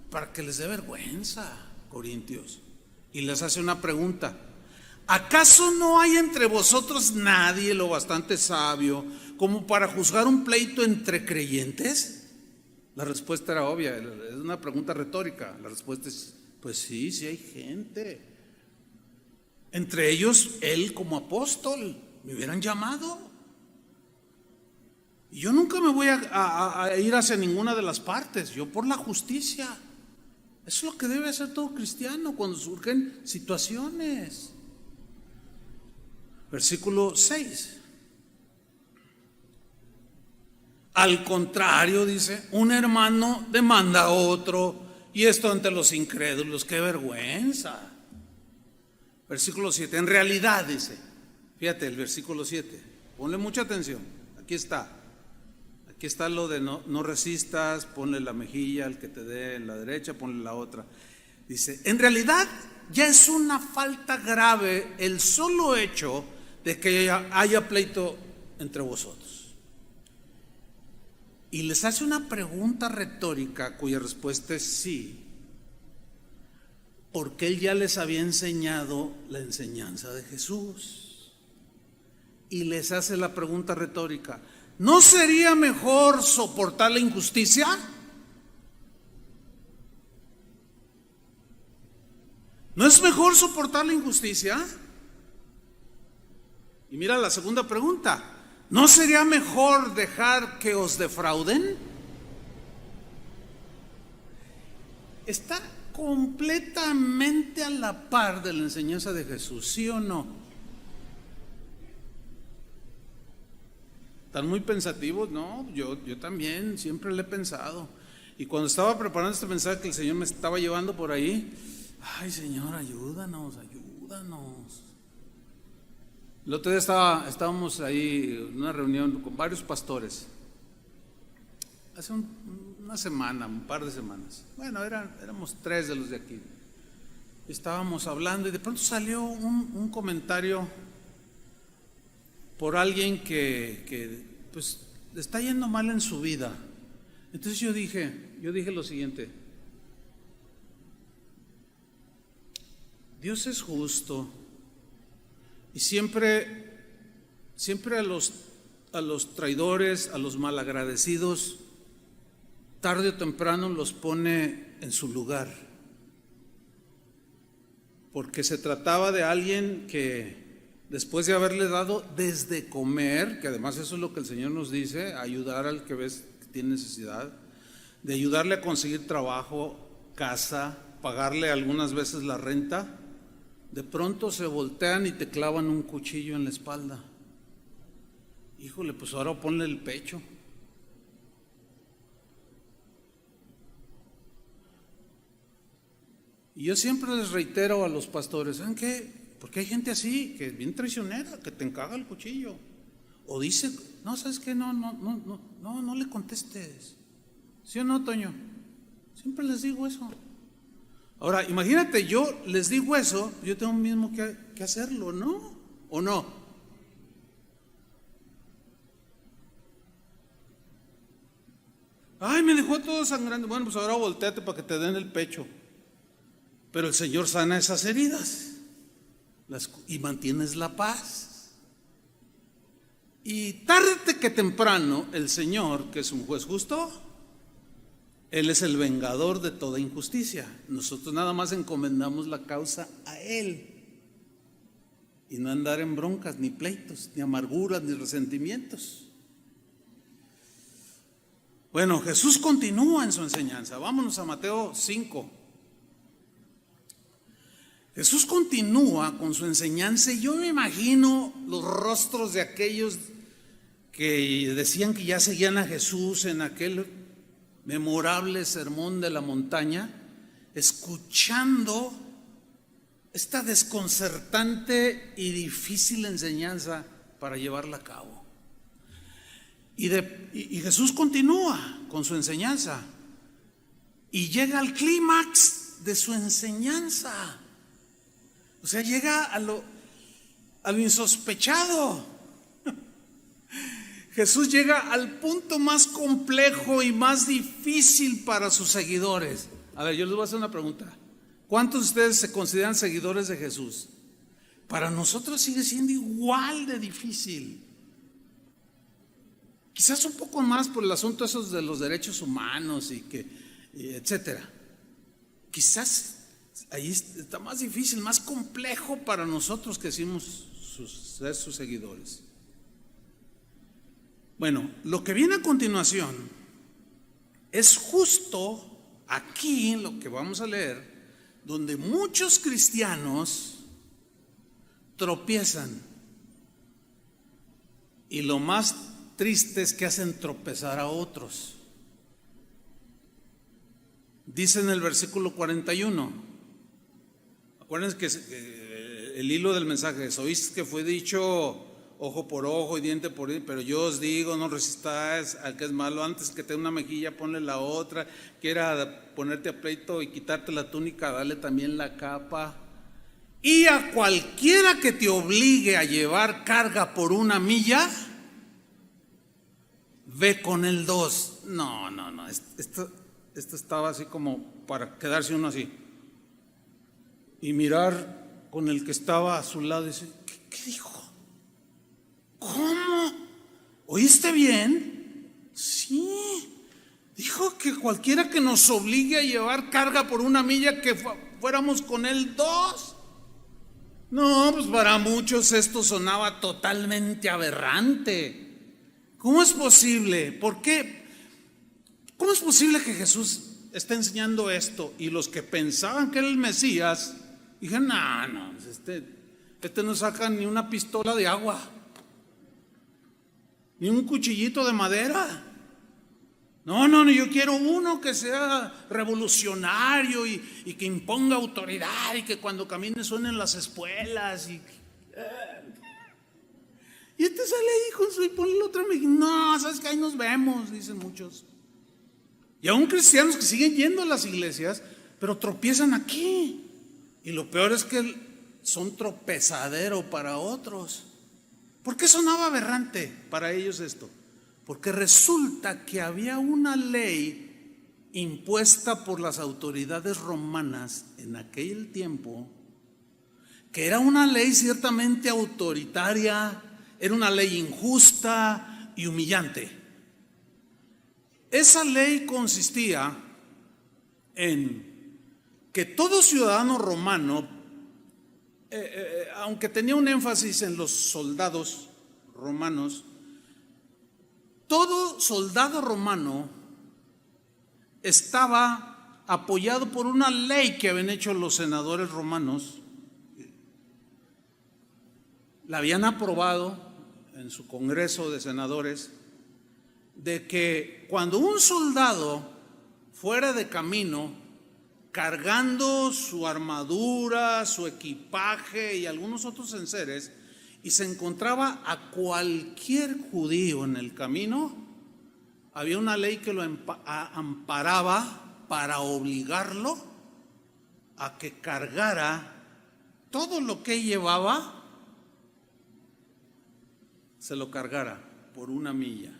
S1: para que les dé vergüenza, Corintios. Y les hace una pregunta. ¿Acaso no hay entre vosotros nadie lo bastante sabio como para juzgar un pleito entre creyentes? La respuesta era obvia, es una pregunta retórica. La respuesta es, pues sí, sí hay gente. Entre ellos, él como apóstol, me hubieran llamado. Y yo nunca me voy a ir hacia ninguna de las partes, yo por la justicia. Eso es lo que debe hacer todo cristiano cuando surgen situaciones. Versículo 6. Al contrario, dice, un hermano demanda a otro, y esto ante los incrédulos, qué vergüenza. Versículo 7, en realidad dice, fíjate el versículo 7, ponle mucha atención, aquí está lo de no resistas, ponle la mejilla al que te dé en la derecha, ponle la otra. Dice, en realidad ya es una falta grave el solo hecho de que haya pleito entre vosotros. Y les hace una pregunta retórica cuya respuesta es sí, porque él ya les había enseñado la enseñanza de Jesús. Y les hace la pregunta retórica, ¿no sería mejor soportar la injusticia? ¿No es mejor soportar la injusticia? Y mira la segunda pregunta, ¿no sería mejor dejar que os defrauden? Está completamente a la par de la enseñanza de Jesús, ¿sí o no? ¿Están muy pensativos? No, yo también, siempre le he pensado. Y cuando estaba preparando este mensaje que el Señor me estaba llevando por ahí, ay Señor, ayúdanos. El otro día estábamos ahí en una reunión con varios pastores, hace una semana, un par de semanas. Bueno, éramos 3 de los de aquí. Estábamos hablando y de pronto salió un comentario por alguien que pues le está yendo mal en su vida. Entonces yo dije lo siguiente: Dios es justo y siempre a los traidores, a los malagradecidos, tarde o temprano los pone en su lugar, porque se trataba de alguien que después de haberle dado desde comer, que además eso es lo que el Señor nos dice, ayudar al que ves que tiene necesidad, de ayudarle a conseguir trabajo, casa, pagarle algunas veces la renta, de pronto se voltean y te clavan un cuchillo en la espalda. Híjole, pues ahora ponle el pecho. Y yo siempre les reitero a los pastores, ¿saben qué? Porque hay gente así, que es bien traicionera, que te encaga el cuchillo. O dice, no, ¿sabes qué? No le contestes. ¿Sí o no, Toño? Siempre les digo eso. Ahora, imagínate, yo les digo eso, yo tengo mismo que hacerlo, ¿no? ¿O no? Ay, me dejó todo sangrando. Bueno, pues ahora volteate para que te den el pecho. Pero el Señor sana esas heridas y mantienes la paz. Y tarde que temprano el Señor, que es un juez justo, Él es el vengador de toda injusticia. Nosotros nada más encomendamos la causa a Él. Y no andar en broncas, ni pleitos, ni amarguras, ni resentimientos. Bueno, Jesús continúa en su enseñanza. Vámonos a Mateo 5. Jesús continúa con su enseñanza y yo me imagino los rostros de aquellos que decían que ya seguían a Jesús en aquel memorable sermón de la montaña, escuchando esta desconcertante y difícil enseñanza para llevarla a cabo. Y Jesús continúa con su enseñanza y llega al clímax de su enseñanza. O sea, llega a lo insospechado. Jesús llega al punto más complejo y más difícil para sus seguidores. A ver, yo les voy a hacer una pregunta. ¿Cuántos de ustedes se consideran seguidores de Jesús? Para nosotros sigue siendo igual de difícil. Quizás un poco más por el asunto esos de los derechos humanos y etcétera. Quizás ahí está más difícil, más complejo para nosotros que somos sus seguidores. Bueno, lo que viene a continuación es justo aquí lo que vamos a leer, donde muchos cristianos tropiezan. Y lo más triste es que hacen tropezar a otros. Dice en el versículo 41, acuérdense que el hilo del mensaje es: oíste que fue dicho ojo por ojo y diente por diente, pero yo os digo, no resistáis al que es malo. Antes que te dé una mejilla, ponle la otra. Quiera ponerte a pleito y quitarte la túnica, dale también la capa. Y a cualquiera que te obligue a llevar carga por 1 milla, ve con el 2. No, esto estaba así como para quedarse uno así y mirar con el que estaba a su lado y decir: ¿Qué dijo? ¿Cómo? ¿Oíste bien? Sí, dijo que cualquiera que nos obligue a llevar carga por 1 milla, que fuéramos con él 2. No, pues para muchos esto sonaba totalmente aberrante. ¿Cómo es posible? ¿Por qué? ¿Cómo es posible que Jesús esté enseñando esto? Y los que pensaban que era el Mesías dijeron: no, este no saca ni una pistola de agua, ni un cuchillito de madera. No, yo quiero uno que sea revolucionario y que imponga autoridad y que cuando camine suenen las espuelas. Y este sale ahí con su y ponle otra mejilla. No, sabes que ahí nos vemos, dicen muchos. Y aún cristianos que siguen yendo a las iglesias, pero tropiezan aquí. Y lo peor es que son tropezadero para otros. ¿Por qué sonaba aberrante para ellos esto? Porque resulta que había una ley impuesta por las autoridades romanas en aquel tiempo, que era una ley ciertamente autoritaria, era una ley injusta y humillante. Esa ley consistía en que todo ciudadano romano, aunque tenía un énfasis en los soldados romanos, todo soldado romano estaba apoyado por una ley que habían hecho los senadores romanos. La habían aprobado en su congreso de senadores, de que cuando un soldado fuera de camino cargando su armadura, su equipaje y algunos otros enseres, y se encontraba a cualquier judío en el camino, había una ley que lo amparaba para obligarlo a que cargara todo lo que llevaba, se lo cargara por 1 milla.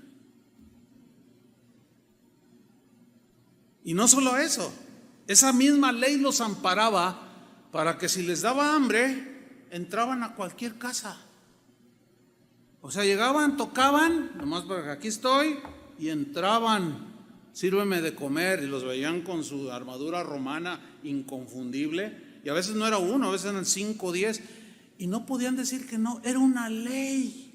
S1: Y no solo eso, esa misma ley los amparaba para que si les daba hambre, entraban a cualquier casa. O sea, llegaban, tocaban, nomás porque aquí estoy, y entraban sírveme de comer, y los veían con su armadura romana inconfundible, y a veces no era uno, a veces eran 5 o 10, y no podían decir que no, era una ley.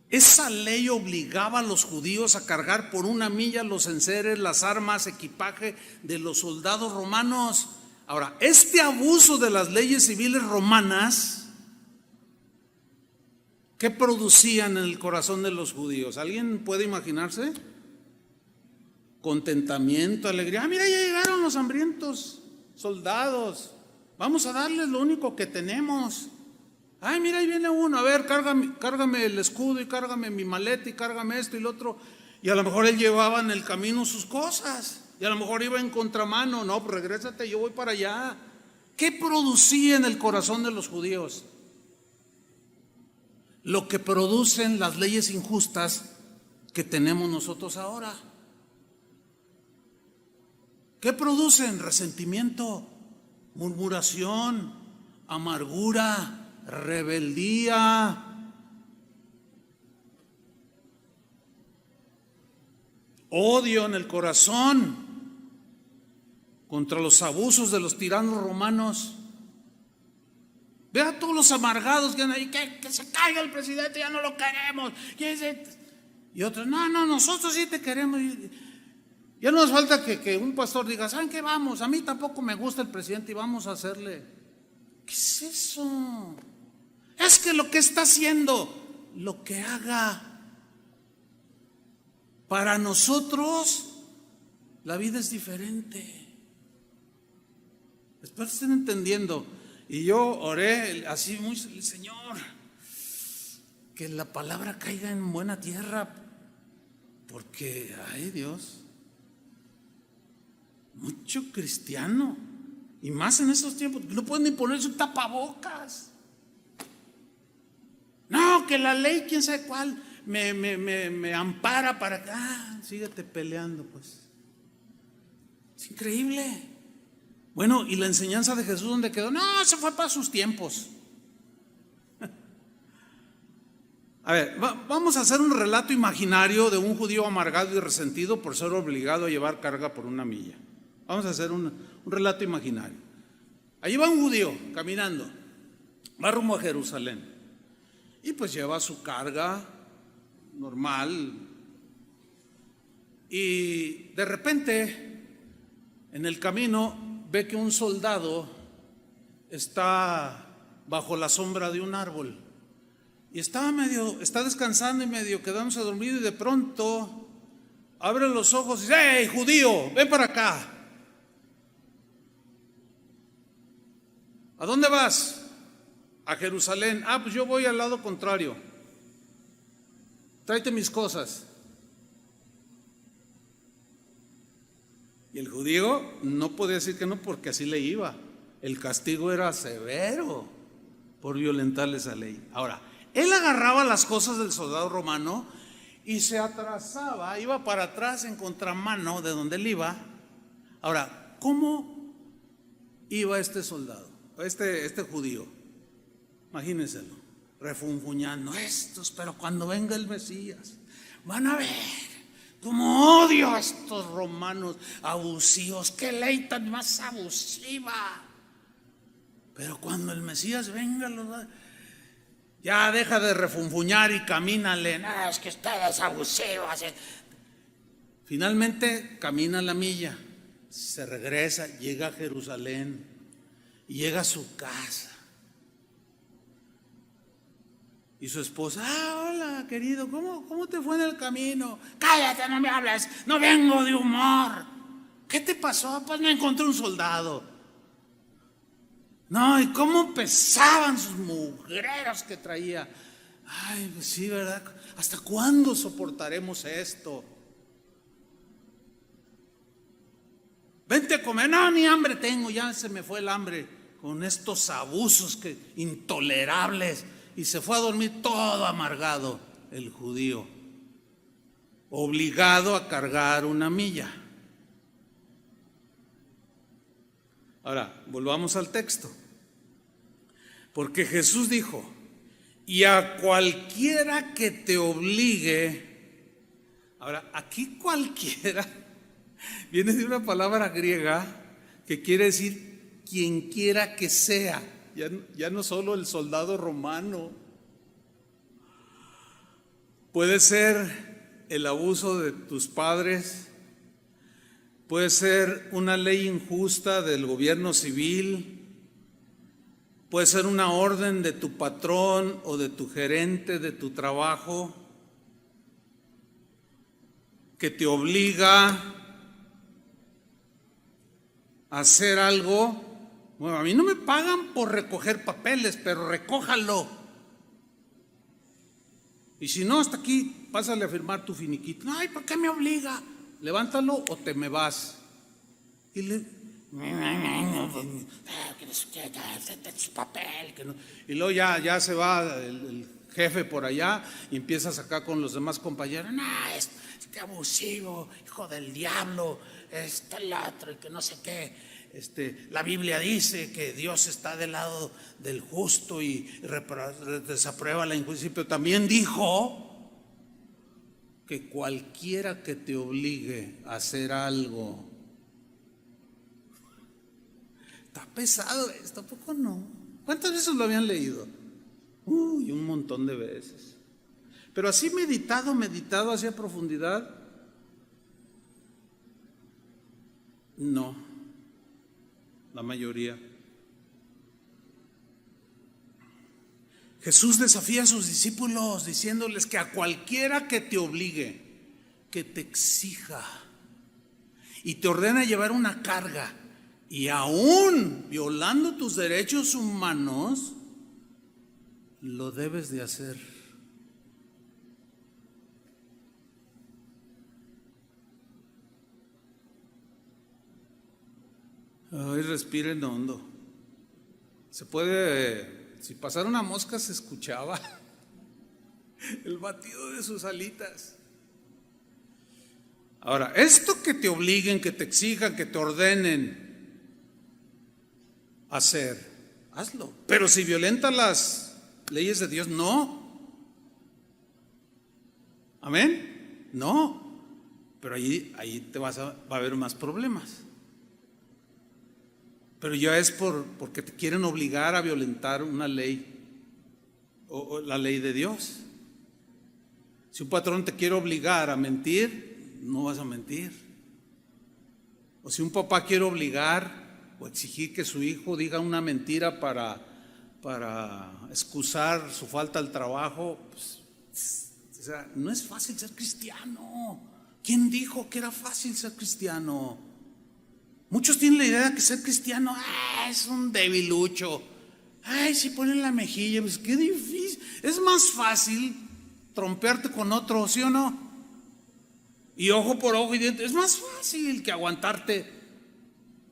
S1: Esa ley obligaba a los judíos a cargar por 1 milla los enseres, las armas, equipaje de los soldados romanos. Ahora, este abuso de las leyes civiles romanas, ¿qué producían en el corazón de los judíos? ¿Alguien puede imaginarse? Contentamiento, alegría. Mira, ya llegaron los hambrientos soldados. Vamos a darles lo único que tenemos. Ay, mira, ahí viene uno. A ver, cárgame el escudo y cárgame mi maleta y cárgame esto y lo otro. Y a lo mejor él llevaba en el camino sus cosas. Y a lo mejor iba en contramano. No, pues regrésate, yo voy para allá. ¿Qué producía en el corazón de los judíos? Lo que producen las leyes injustas que tenemos nosotros ahora. ¿Qué producen? Resentimiento, murmuración, amargura, rebeldía, odio en el corazón contra los abusos de los tiranos romanos. Ve a todos los amargados que andan ahí, que se caiga el presidente, ya no lo queremos. Y otros, no, nosotros sí te queremos. Ya no nos falta que un pastor diga, ¿saben qué? Vamos, a mí tampoco me gusta el presidente y vamos a hacerle. ¿Qué es eso? Es que lo que está haciendo, lo que haga. Para nosotros, la vida es diferente. Espero que estén entendiendo. Y yo oré así muy, Señor, que la palabra caiga en buena tierra, porque, ay Dios, mucho cristiano, y más en estos tiempos, no pueden ni ponerse un tapabocas. No, que la ley, quién sabe cuál, me ampara para que, síguete peleando, pues. Es increíble. Bueno, ¿y la enseñanza de Jesús dónde quedó? No, se fue para sus tiempos. A ver, vamos a hacer un relato imaginario de un judío amargado y resentido por ser obligado a llevar carga por 1 milla. Vamos a hacer un relato imaginario. Allí va un judío caminando, va rumbo a Jerusalén. Y pues lleva su carga normal. Y de repente, en el camino, ve que un soldado está bajo la sombra de un árbol. Y está descansando y medio quedándose dormido, y de pronto abre los ojos y dice: ¡Hey, judío, ven para acá! ¿A dónde vas? A Jerusalén. Pues yo voy al lado contrario. Tráete mis cosas. Y el judío no podía decir que no, porque así le iba. El castigo era severo por violentar esa ley. Ahora, él agarraba las cosas del soldado romano y se atrasaba, iba para atrás en contramano de donde él iba. Ahora, ¿cómo iba este soldado? Este judío, imagínenselo, refunfuñando: estos, pero cuando venga el Mesías, van a ver cómo odio a estos romanos abusivos, qué ley tan más abusiva. Pero cuando el Mesías venga, ya deja de refunfuñar y camínale. No, es que ustedes abusivos. Finalmente camina la milla, se regresa, llega a Jerusalén. Y llega a su casa. Y su esposa: hola, querido, ¿cómo te fue en el camino? Cállate, no me hables, no vengo de humor. ¿Qué te pasó? Pues me encontré un soldado. No, y cómo pesaban sus mugreros que traía. Ay, pues sí, ¿verdad? ¿Hasta cuándo soportaremos esto? Vente a comer. No, ni hambre tengo, ya se me fue el hambre con estos abusos intolerables. Y se fue a dormir todo amargado el judío, obligado a cargar 1 milla. Ahora, volvamos al texto. Porque Jesús dijo: y a cualquiera que te obligue. Ahora, aquí cualquiera viene de una palabra griega que quiere decir quien quiera que sea, ya no solo el soldado romano. Puede ser el abuso de tus padres, puede ser una ley injusta del gobierno civil, puede ser una orden de tu patrón o de tu gerente de tu trabajo que te obliga a hacer algo. Bueno, a mí no me pagan por recoger papeles, pero recójalo. Y si no, hasta aquí, pásale a firmar tu finiquito. Ay, ¿por qué me obliga? Levántalo o te me vas. Y y luego ya se va el jefe por allá y empiezas acá con los demás compañeros. No, este abusivo, hijo del diablo, el otro, y que no sé qué. La Biblia dice que Dios está del lado del justo y desaprueba la injusticia, pero también dijo que cualquiera que te obligue a hacer algo. Está pesado esto, ¿a poco no? ¿Cuántas veces lo habían leído? Uy, un montón de veces. Pero así meditado hacia profundidad, no, la mayoría. Jesús desafía a sus discípulos diciéndoles que a cualquiera que te obligue, que te exija y te ordena llevar una carga, y aún violando tus derechos humanos, lo debes de hacer. Ay, respiren hondo. Se puede, si pasara una mosca se escuchaba el batido de sus alitas. Ahora, esto que te obliguen, que te exijan, que te ordenen hacer, hazlo. Pero si violenta las leyes de Dios, no. Amén. No. Pero ahí te va a haber más problemas. Pero ya es porque te quieren obligar a violentar una ley o la ley de Dios. Si un patrón te quiere obligar a mentir, no vas a mentir. O si un papá quiere obligar o exigir que su hijo diga una mentira para excusar su falta al trabajo, pues, o sea, no es fácil ser cristiano. ¿Quién dijo que era fácil ser cristiano? Muchos tienen la idea de que ser cristiano es un debilucho. Ay, si ponen la mejilla, pues qué difícil. Es más fácil trompearte con otro, ¿sí o no? Y ojo por ojo y diente. Es más fácil que aguantarte.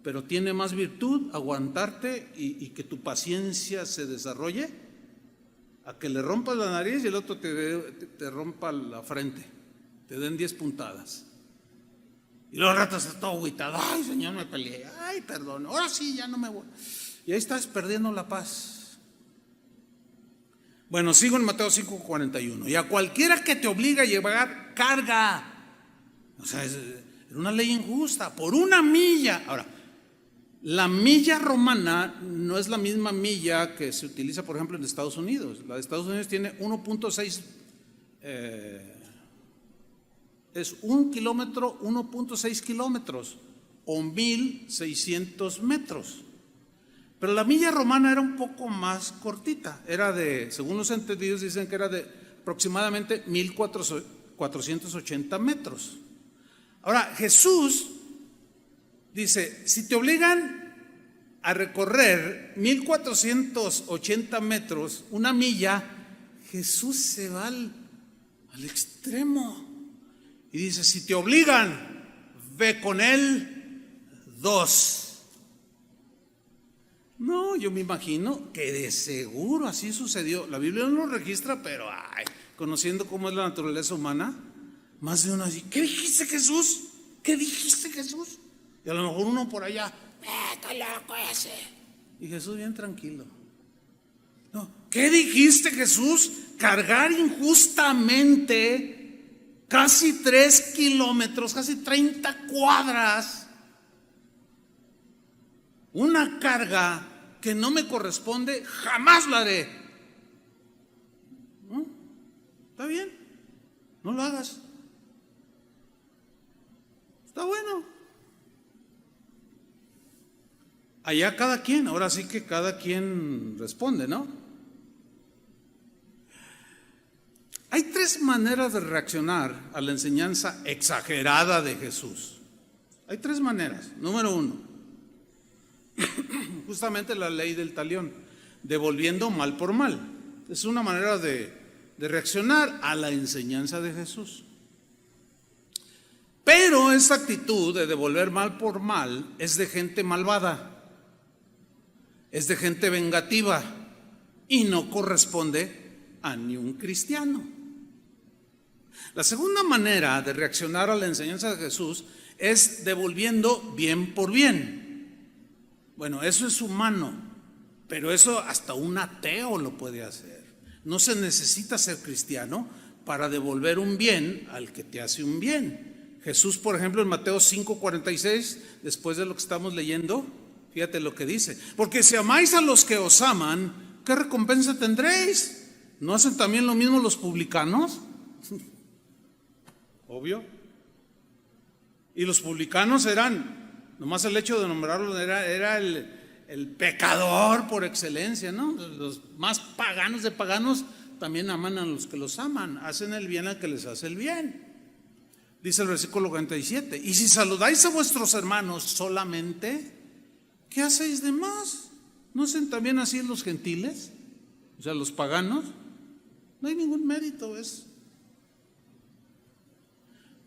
S1: Pero tiene más virtud aguantarte y que tu paciencia se desarrolle a que le rompas la nariz y el otro te rompa la frente, te den 10 puntadas. Y luego al rato estás todo agüitado. Ay, Señor, me peleé. Ay, perdón, ahora sí, ya no me voy. Y ahí estás perdiendo la paz. Bueno, sigo en Mateo 5:41. Y a cualquiera que te obliga a llevar carga, o sea, es una ley injusta, por una milla. Ahora, la milla romana no es la misma milla que se utiliza, por ejemplo, en Estados Unidos. La de Estados Unidos tiene 1.6, es 1 kilómetro, 1.6 kilómetros o 1,600 metros. Pero la milla romana era un poco más cortita, era según los entendidos dicen que era de aproximadamente 1,480 metros. Ahora, Jesús dice, si te obligan a recorrer 1,480 metros, una milla, Jesús se va al extremo y dice, si te obligan, ve con él 2. No, yo me imagino que de seguro así sucedió. La Biblia no lo registra, pero conociendo cómo es la naturaleza humana, más de uno así, ¿qué dijiste, Jesús? ¿Qué dijiste, Jesús? Y a lo mejor uno por allá, está loco ese. Y Jesús bien tranquilo. No. ¿Qué dijiste, Jesús? Cargar injustamente casi 3 kilómetros, casi 30 cuadras, una carga que no me corresponde, jamás la haré. ¿No? Está bien, no lo hagas. Está bueno. Allá cada quien, ahora sí que cada quien responde, ¿no? Hay 3 maneras de reaccionar a la enseñanza exagerada de Jesús. Hay 3 maneras. Número 1, justamente la ley del talión, devolviendo mal por mal. Es una manera de reaccionar a la enseñanza de Jesús. Pero esta actitud de devolver mal por mal es de gente malvada, es de gente vengativa y no corresponde a ni un cristiano. La segunda manera de reaccionar a la enseñanza de Jesús es devolviendo bien por bien. Bueno, eso es humano, pero eso hasta un ateo lo puede hacer. No se necesita ser cristiano para devolver un bien al que te hace un bien. Jesús, por ejemplo, en Mateo 5:46, después de lo que estamos leyendo, fíjate lo que dice: porque si amáis a los que os aman, ¿qué recompensa tendréis? ¿No hacen también lo mismo los publicanos? Obvio. Y los publicanos eran, nomás el hecho de nombrarlo, era el pecador por excelencia, ¿no? Los más paganos de paganos también aman a los que los aman, hacen el bien al que les hace el bien. Dice el versículo 47: y si saludáis a vuestros hermanos solamente, ¿qué hacéis de más? ¿No hacen también así los gentiles? O sea, los paganos. No hay ningún mérito eso.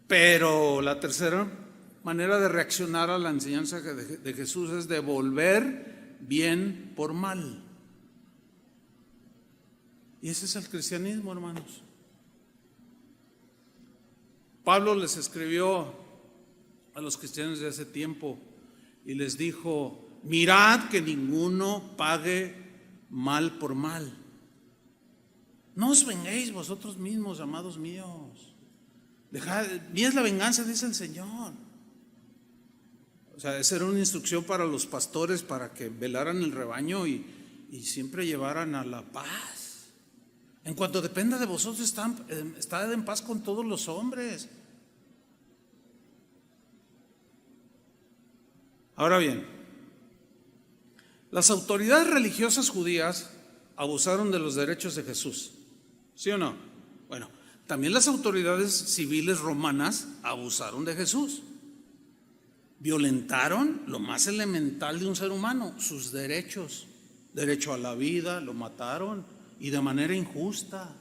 S1: Pero la tercera manera de reaccionar a la enseñanza de Jesús es devolver bien por mal. Y ese es el cristianismo, hermanos. Pablo les escribió a los cristianos de ese tiempo y les dijo: mirad que ninguno pague mal por mal. No os venguéis vosotros mismos, amados míos. Mía es la venganza, dice el Señor. O sea, esa era una instrucción para los pastores, para que velaran el rebaño y siempre llevaran a la paz. En cuanto dependa de vosotros, estad en paz con todos los hombres. Ahora bien, las autoridades religiosas judías abusaron de los derechos de Jesús, ¿sí o no? Bueno, también las autoridades civiles romanas abusaron de Jesús. Violentaron lo más elemental de un ser humano, sus derechos. Derecho a la vida, lo mataron y de manera injusta.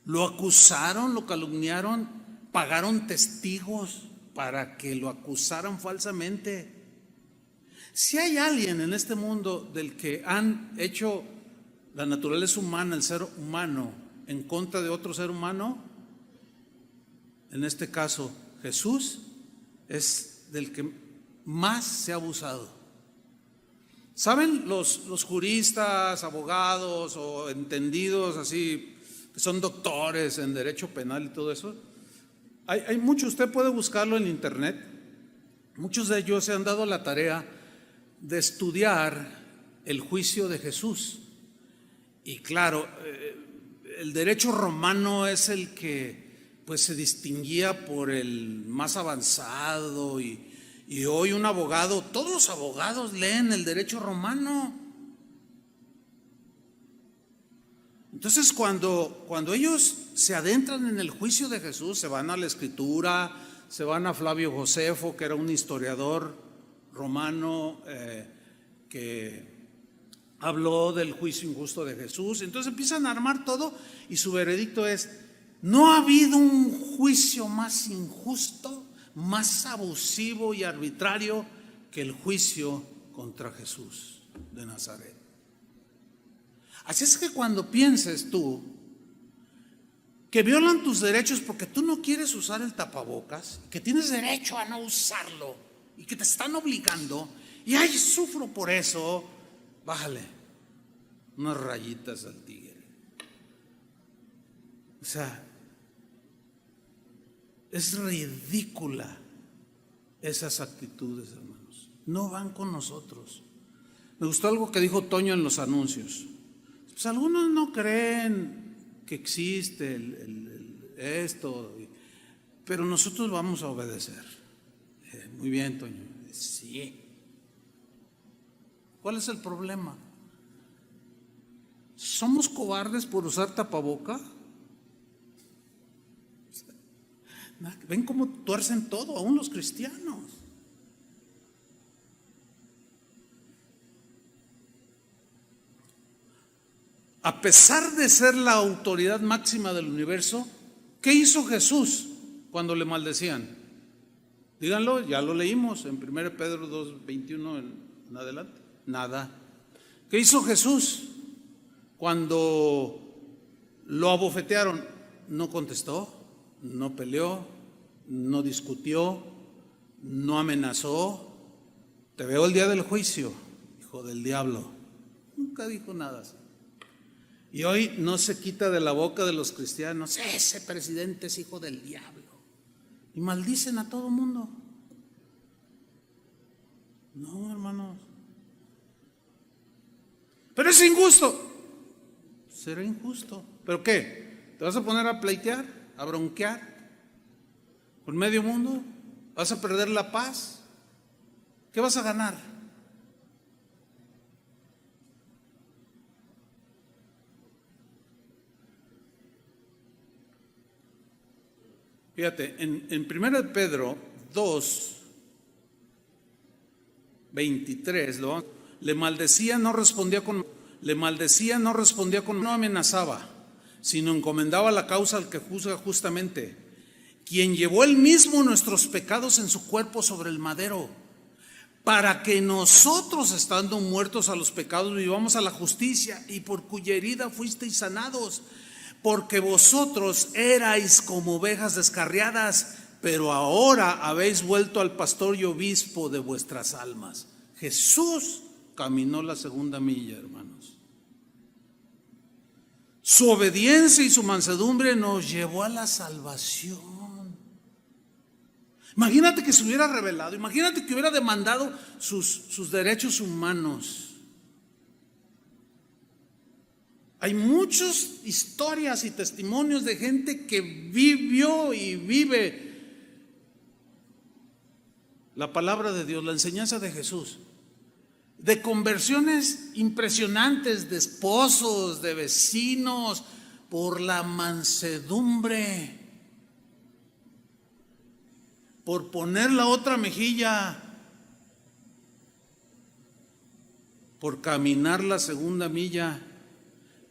S1: Lo acusaron, lo calumniaron, pagaron testigos para que lo acusaran falsamente. Si hay alguien en este mundo del que han hecho la naturaleza humana, el ser humano, en contra de otro ser humano, en este caso Jesús, es del que más se ha abusado. ¿Saben los juristas, abogados o entendidos así, que son doctores en derecho penal y todo eso? Hay muchos, usted puede buscarlo en internet. Muchos de ellos se han dado la tarea de estudiar el juicio de Jesús. Y claro, el derecho romano es el que pues se distinguía por el más avanzado y hoy un abogado, todos los abogados leen el derecho romano. Entonces cuando ellos se adentran en el juicio de Jesús, se van a la Escritura, se van a Flavio Josefo, que era un historiador romano que habló del juicio injusto de Jesús. Entonces empiezan a armar todo y su veredicto es: no ha habido un juicio más injusto, más abusivo y arbitrario que el juicio contra Jesús de Nazaret. Así es que cuando pienses tú que violan tus derechos porque tú no quieres usar el tapabocas, que tienes derecho a no usarlo y que te están obligando, y ay, sufro por eso, bájale. unas rayitas al tigre. O sea, es ridícula esas actitudes, hermanos. No van con nosotros. Me gustó algo que dijo Toño en los anuncios. Pues algunos no creen que existe esto, pero nosotros vamos a obedecer. Muy bien, Toño. Sí. ¿Cuál es el problema? ¿Somos cobardes por usar tapaboca? Ven cómo tuercen todo, aún los cristianos. A pesar de ser la autoridad máxima del universo, ¿qué hizo Jesús cuando le maldecían? Díganlo, ya lo leímos en 1 Pedro 2:21 en adelante. Nada. ¿Qué hizo Jesús cuando lo abofetearon? No contestó, no peleó, no discutió, no amenazó. Te veo el día del juicio, hijo del diablo. Nunca dijo nada así. Y hoy no se quita de la boca de los cristianos: ese presidente es hijo del diablo. Y maldicen a todo mundo. No, hermanos. Pero es injusto. Será injusto. ¿Pero qué? ¿Te vas a poner a pleitear? ¿A bronquear con medio mundo? ¿Vas a perder la paz? ¿Qué vas a ganar? Fíjate, en 1 Pedro 2:23, le maldecía, no respondía con no amenazaba, sino encomendaba la causa al que juzga justamente, quien llevó él mismo nuestros pecados en su cuerpo sobre el madero, para que nosotros, estando muertos a los pecados, vivamos a la justicia, y por cuya herida fuisteis sanados. Porque vosotros erais como ovejas descarriadas, pero ahora habéis vuelto al pastor y obispo de vuestras almas. Jesús caminó la segunda milla, hermanos. Su obediencia y su mansedumbre nos llevó a la salvación. Imagínate que se hubiera rebelado, imagínate que hubiera demandado sus derechos humanos. Hay muchas historias y testimonios de gente que vivió y vive la palabra de Dios, la enseñanza de Jesús, de conversiones impresionantes, de esposos, de vecinos, por la mansedumbre, por poner la otra mejilla, por caminar la segunda milla.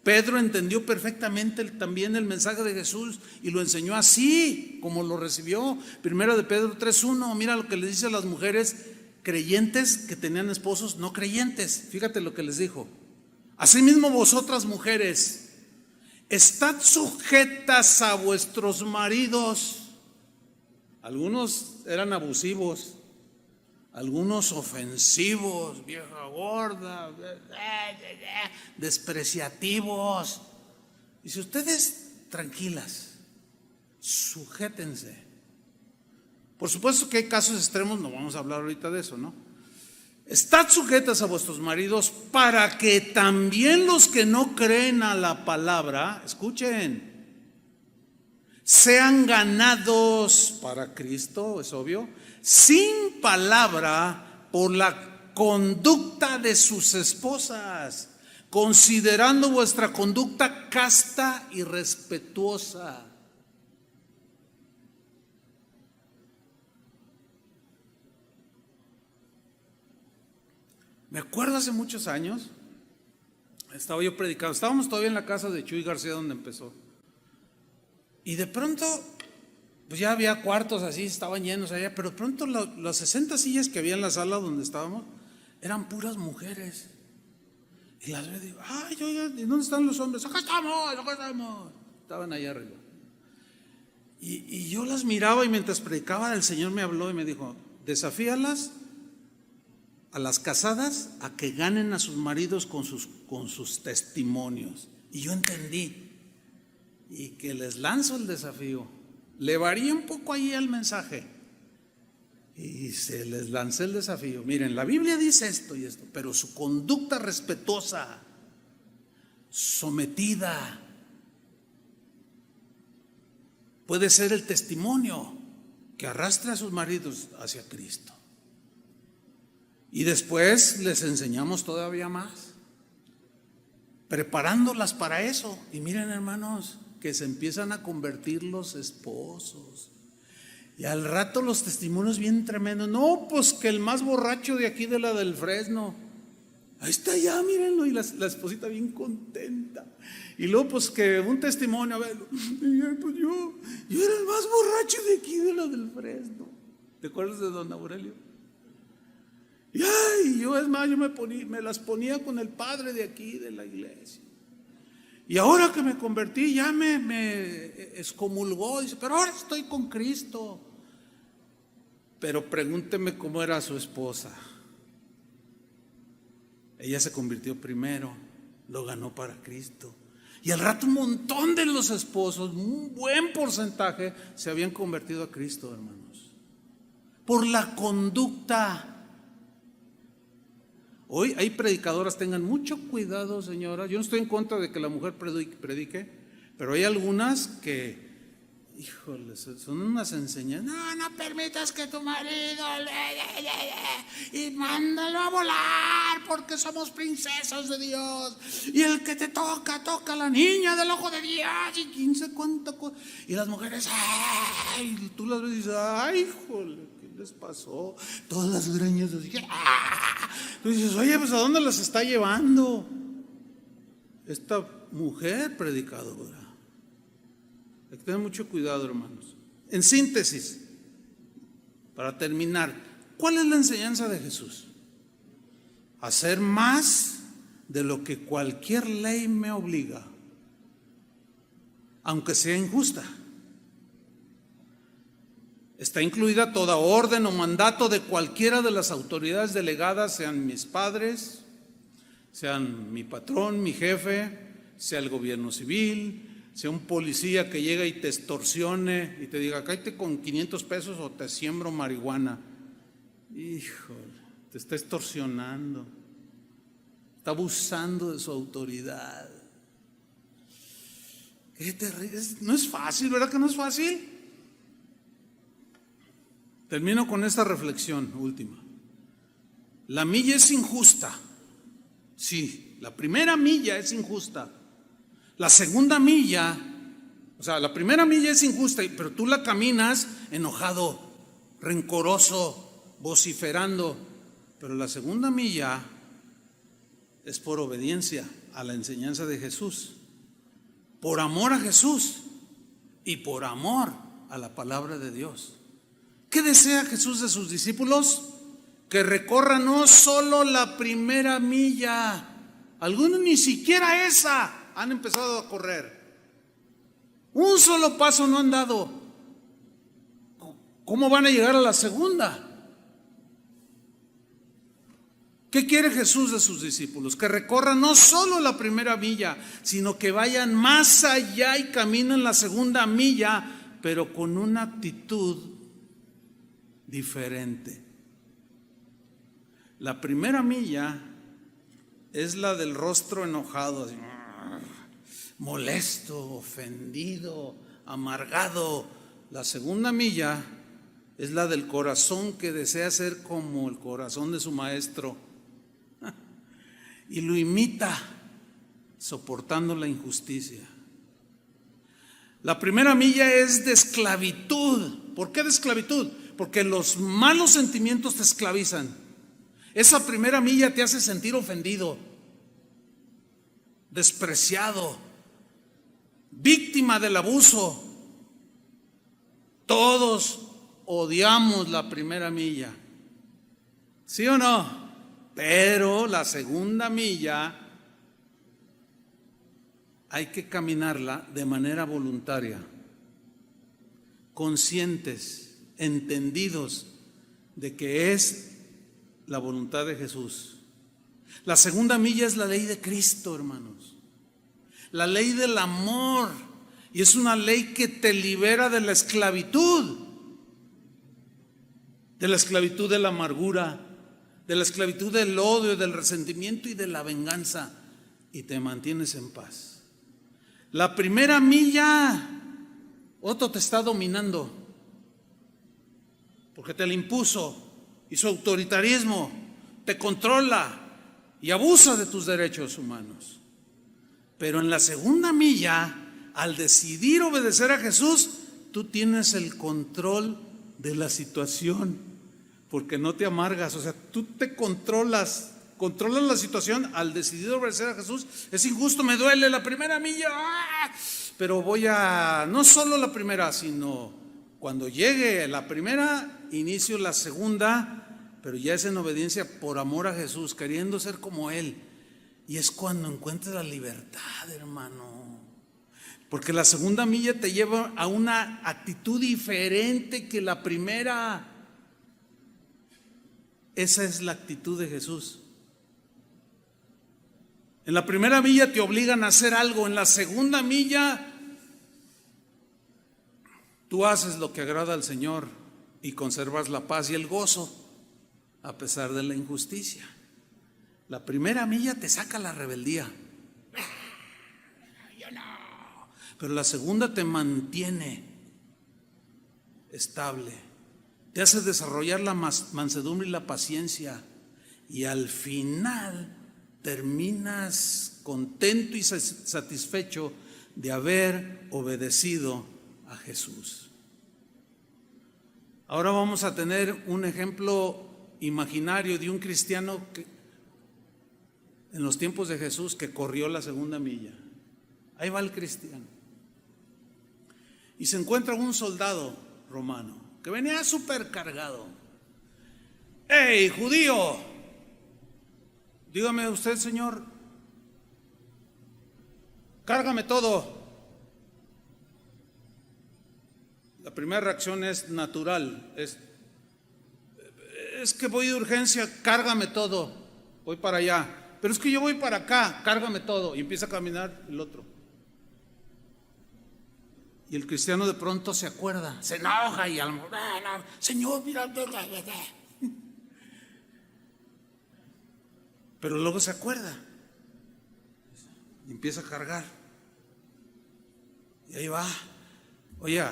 S1: Pedro entendió perfectamente también el mensaje de Jesús y lo enseñó así como lo recibió. Primero de Pedro 3:1, mira lo que le dice a las mujeres creyentes que tenían esposos no creyentes. Fíjate lo que les dijo: asimismo vosotras mujeres, estad sujetas a vuestros maridos. Algunos eran abusivos, algunos ofensivos, vieja gorda, despreciativos. Dice: ustedes tranquilas, sujétense. Por supuesto que hay casos extremos, no vamos a hablar ahorita de eso, ¿no? Estad sujetas a vuestros maridos, para que también los que no creen a la palabra, escuchen, sean ganados para Cristo, es obvio, sin palabra, por la conducta de sus esposas, considerando vuestra conducta casta y respetuosa. Me acuerdo hace muchos años, estaba yo predicando, estábamos todavía en la casa de Chuy García donde empezó, y de pronto pues ya había cuartos así, estaban llenos allá, pero de pronto las 60 sillas que había en la sala donde estábamos eran puras mujeres. Y las veo y digo: ay, oigan, ¿y dónde están los hombres? Acá estamos. Estaban allá arriba. Y yo las miraba, y mientras predicaba el Señor me habló y me dijo: desafíalas a las casadas a que ganen a sus maridos con sus testimonios. Y yo entendí, y que les lanzo el desafío. Le varía un poco ahí el mensaje, y se les lancé el desafío. Miren, la Biblia dice esto y esto, pero su conducta respetuosa, sometida, puede ser el testimonio que arrastre a sus maridos hacia Cristo. Y después les enseñamos todavía más, preparándolas para eso. Y miren, hermanos, que se empiezan a convertir los esposos. Y al rato los testimonios bien tremendos. No, pues que el más borracho de aquí de la del Fresno, ahí está ya, mírenlo. Y la esposita bien contenta. Y luego pues que un testimonio, a ver, pues yo era el más borracho de aquí de la del Fresno. ¿Te acuerdas de don Aurelio? Y ay, yo es más, yo me las ponía con el padre de aquí de la iglesia. Y ahora que me convertí ya me excomulgó. Dice, pero ahora estoy con Cristo. Pero pregúnteme cómo era su esposa. Ella se convirtió primero, lo ganó para Cristo. Y al rato un montón de los esposos, un buen porcentaje, se habían convertido a Cristo, hermanos. Por la conducta. Hoy hay predicadoras, tengan mucho cuidado, señora. Yo no estoy en contra de que la mujer predique, pero hay algunas que, híjole, son unas enseñanzas. No permitas que tu marido y mándalo a volar, porque somos princesas de Dios. Y el que te toca a la niña del ojo de Dios. Y 15 cuánto. Y las mujeres, ay, tú las ves y dices, ay, híjole, ¿qué les pasó? Todas las greñas así. Tú dices, oye, pues ¿a dónde las está llevando esta mujer predicadora? Hay que tener mucho cuidado, hermanos. En síntesis, para terminar, ¿cuál es la enseñanza de Jesús? Hacer más de lo que cualquier ley me obliga, aunque sea injusta. Está incluida toda orden o mandato de cualquiera de las autoridades delegadas, sean mis padres, sean mi patrón, mi jefe, sea el gobierno civil, sea un policía que llega y te extorsione y te diga, cállate con 500 pesos o te siembro marihuana. Híjole, te está extorsionando, está abusando de su autoridad. Qué terrible. No es fácil, ¿verdad que no es fácil? Termino con esta reflexión última. La milla es injusta. Sí, la primera milla es injusta. La segunda milla, o sea, la primera milla es injusta, pero tú la caminas enojado, rencoroso, vociferando. Pero la segunda milla es por obediencia a la enseñanza de Jesús, por amor a Jesús y por amor a la palabra de Dios. ¿Qué desea Jesús de sus discípulos? Que recorran no solo la primera milla, algunos ni siquiera esa han empezado a correr. Un solo paso no han dado. ¿Cómo van a llegar a la segunda? ¿Qué quiere Jesús de sus discípulos? Que recorran no solo la primera milla, sino que vayan más allá y caminen la segunda milla, pero con una actitud diferente. La primera milla es la del rostro enojado, así, molesto, ofendido, amargado. La segunda milla es la del corazón que desea ser como el corazón de su maestro y lo imita, soportando la injusticia. La primera milla es de esclavitud. ¿Por qué de esclavitud? Porque los malos sentimientos te esclavizan. Esa primera milla te hace sentir ofendido, despreciado, víctima del abuso. Todos odiamos la primera milla, ¿sí o no? Pero la segunda milla hay que caminarla de manera voluntaria, conscientes, entendidos de que es la voluntad de Jesús. La segunda milla es la ley de Cristo, hermanos. La ley del amor. Y es una ley que te libera de la esclavitud. De la esclavitud de la amargura, de la esclavitud del odio, del resentimiento y de la venganza. Y te mantienes en paz. La primera milla, otro te está dominando. Porque te la impuso. Y su autoritarismo te controla y abusa de tus derechos humanos. Pero en la segunda milla, al decidir obedecer a Jesús, tú tienes el control de la situación, porque no te amargas. O sea, tú te controlas la situación al decidir obedecer a Jesús. Es injusto, me duele la primera milla, pero no solo la primera, sino cuando llegue la primera, inicio la segunda, pero ya es en obediencia por amor a Jesús, queriendo ser como Él. Y es cuando encuentras la libertad, hermano. Porque la segunda milla te lleva a una actitud diferente que la primera. Esa es la actitud de Jesús. En la primera milla te obligan a hacer algo. En la segunda milla tú haces lo que agrada al Señor y conservas la paz y el gozo a pesar de la injusticia. La primera milla te saca la rebeldía. Yo no. Pero la segunda te mantiene estable. Te hace desarrollar la mansedumbre y la paciencia. Y al final terminas contento y satisfecho de haber obedecido a Jesús. Ahora vamos a tener un ejemplo imaginario de un cristiano que en los tiempos de Jesús que corrió la segunda milla. Ahí va el cristiano y se encuentra un soldado romano que venía súper cargado. ¡Hey, judío! Dígame usted, señor, cárgame todo. La primera reacción es natural, es que voy de urgencia, cárgame todo, voy para allá. Pero es que yo voy para acá, cárgame todo. Y empieza a caminar el otro. Y el cristiano de pronto se acuerda, se enoja y Señor, mira. Pero luego se acuerda y empieza a cargar. Y ahí va. Oye,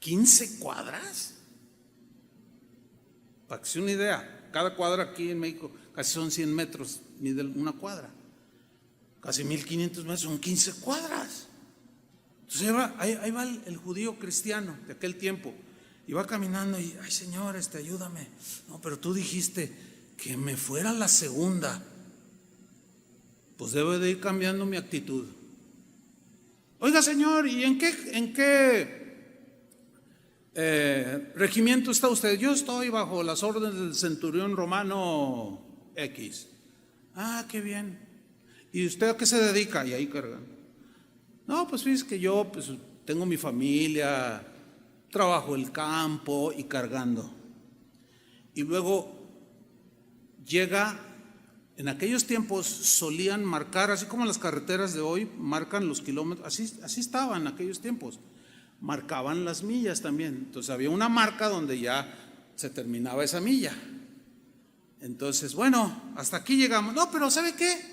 S1: 15 cuadras. Para que se una idea, cada cuadra aquí en México casi son 100 metros, mide una cuadra. Casi 1500 metros son 15 cuadras. Entonces ahí va el judío cristiano de aquel tiempo. Y va caminando y, ay, Señor, ayúdame. No, pero tú dijiste que me fuera la segunda. Pues debo de ir cambiando mi actitud. Oiga, Señor, ¿y en qué regimiento está usted? Yo estoy bajo las órdenes del centurión romano X. Ah, qué bien. ¿Y usted a qué se dedica? Y ahí cargan. No, pues fíjese que yo tengo mi familia, trabajo el campo y cargando. Y luego llega, en aquellos tiempos solían marcar, así como las carreteras de hoy marcan los kilómetros, así estaban en aquellos tiempos. Marcaban las millas también. Entonces había una marca donde ya se terminaba esa milla. Entonces, bueno, hasta aquí llegamos. No, pero ¿sabe qué?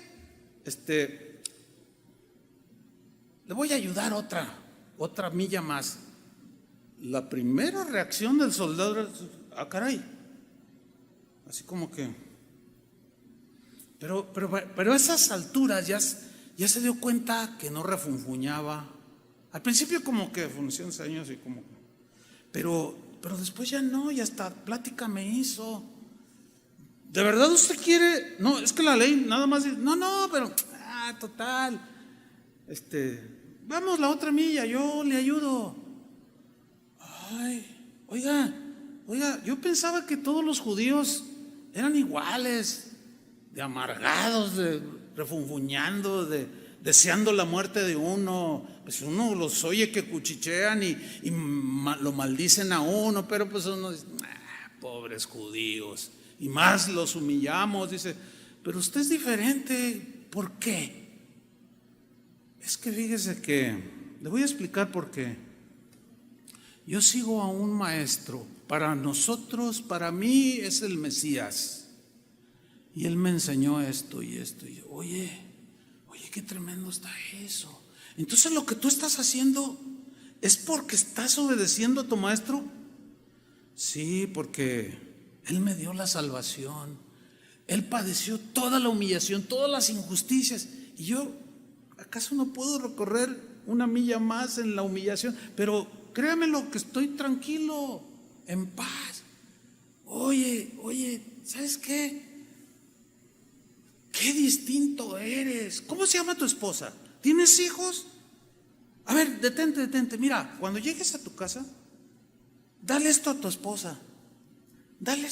S1: Le voy a ayudar otra milla más. La primera reacción del soldado era, caray. Así como que. Pero a esas alturas ya se dio cuenta que no refunfuñaba. Al principio como que fue 11 años y como, pero después ya no, y hasta plática me hizo. ¿De verdad usted quiere? No, es que la ley nada más dice, no, pero total. Vamos la otra milla, yo le ayudo. Ay, oiga, yo pensaba que todos los judíos eran iguales, de amargados, de refunfuñando, deseando la muerte de uno. Pues uno los oye que cuchichean y lo maldicen a uno, pero pues uno dice, pobres judíos. y más los humillamos. Dice, pero usted es diferente. ¿Por qué? Es que fíjese que, le voy a explicar por qué. Yo sigo a un maestro. Para nosotros, para mí es el Mesías. Y él me enseñó esto y esto. Y yo, oye, qué tremendo está eso. Entonces lo que tú estás haciendo es porque estás obedeciendo a tu maestro. Sí, porque él me dio la salvación. Él padeció toda la humillación, todas las injusticias. Y yo, ¿acaso no puedo recorrer una milla más en la humillación? Pero créamelo que estoy tranquilo, en paz. Oye, ¿sabes qué? Qué distinto eres. ¿Cómo se llama tu esposa? ¿Tienes hijos? A ver, detente. Mira, cuando llegues a tu casa, dale esto a tu esposa, dale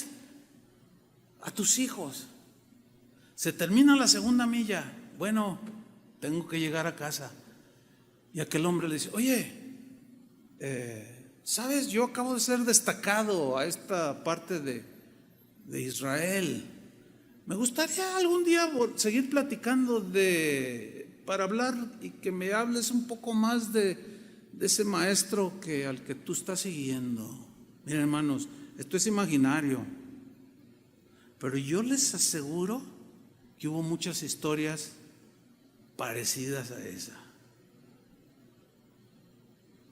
S1: a tus hijos. Se termina la segunda milla. Bueno, tengo que llegar a casa. Y aquel hombre le dice, oye, ¿sabes? Yo acabo de ser destacado a esta parte de Israel. Me gustaría algún día seguir platicando para hablar y que me hables un poco más de ese maestro al que tú estás siguiendo. Miren, hermanos, esto es imaginario, pero yo les aseguro que hubo muchas historias parecidas a esa,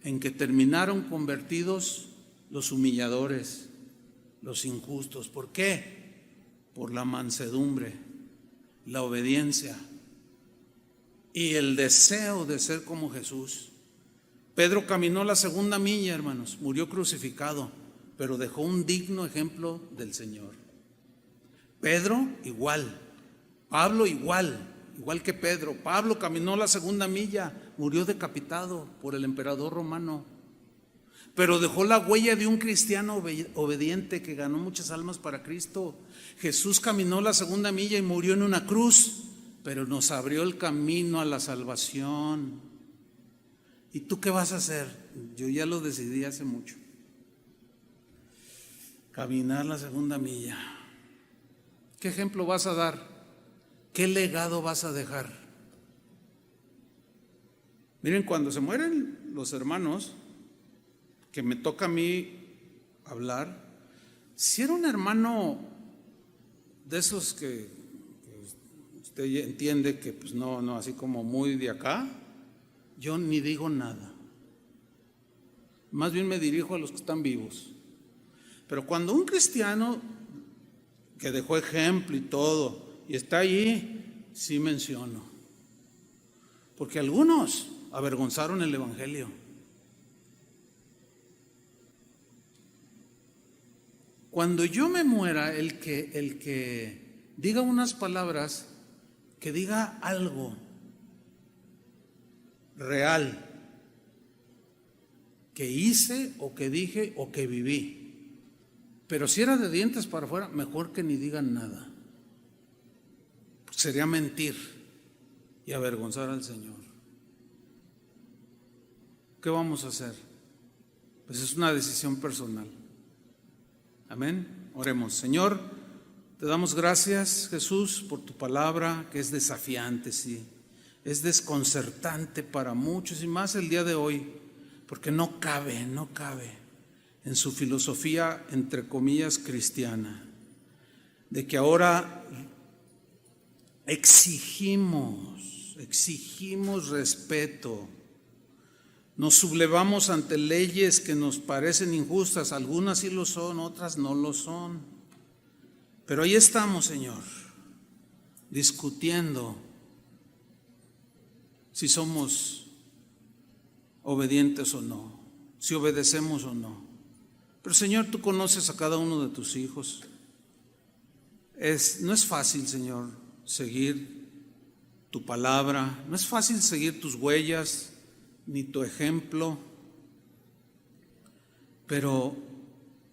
S1: en que terminaron convertidos los humilladores, los injustos. ¿Por qué? Por la mansedumbre, la obediencia y el deseo de ser como Jesús. Pedro caminó la segunda milla, hermanos, murió crucificado, pero dejó un digno ejemplo del Señor. Pedro igual, Pablo igual que Pedro. Pablo caminó la segunda milla, murió decapitado por el emperador romano, pero dejó la huella de un cristiano obediente que ganó muchas almas para Cristo. Jesús caminó la segunda milla y murió en una cruz, pero nos abrió el camino a la salvación. ¿Y tú qué vas a hacer? Yo ya lo decidí hace mucho. Caminar la segunda milla. ¿Qué ejemplo vas a dar? ¿Qué legado vas a dejar? Miren, cuando se mueren los hermanos, que me toca a mí hablar, si era un hermano de esos que usted entiende que pues no, así como muy de acá, yo ni digo nada. Más bien me dirijo a los que están vivos. Pero cuando un cristiano que dejó ejemplo y todo, y está allí, sí menciono. Porque algunos avergonzaron el evangelio. Cuando yo me muera, el que diga unas palabras, que diga algo real, que hice o que dije o que viví. Pero si era de dientes para afuera, mejor que ni digan nada. Sería mentir y avergonzar al Señor. ¿Qué vamos a hacer? Pues es una decisión personal. Amén. Oremos. Señor, te damos gracias, Jesús, por tu palabra, que es desafiante, sí. Es desconcertante para muchos y más el día de hoy, porque no cabe en su filosofía, entre comillas, cristiana, de que ahora exigimos respeto. Nos sublevamos ante leyes que nos parecen injustas, algunas sí lo son, otras no lo son. Pero ahí estamos, Señor, discutiendo si somos obedientes o no, si obedecemos o no. Pero Señor, tú conoces a cada uno de tus hijos. No es fácil, Señor, seguir tu palabra, no es fácil seguir tus huellas, ni tu ejemplo, pero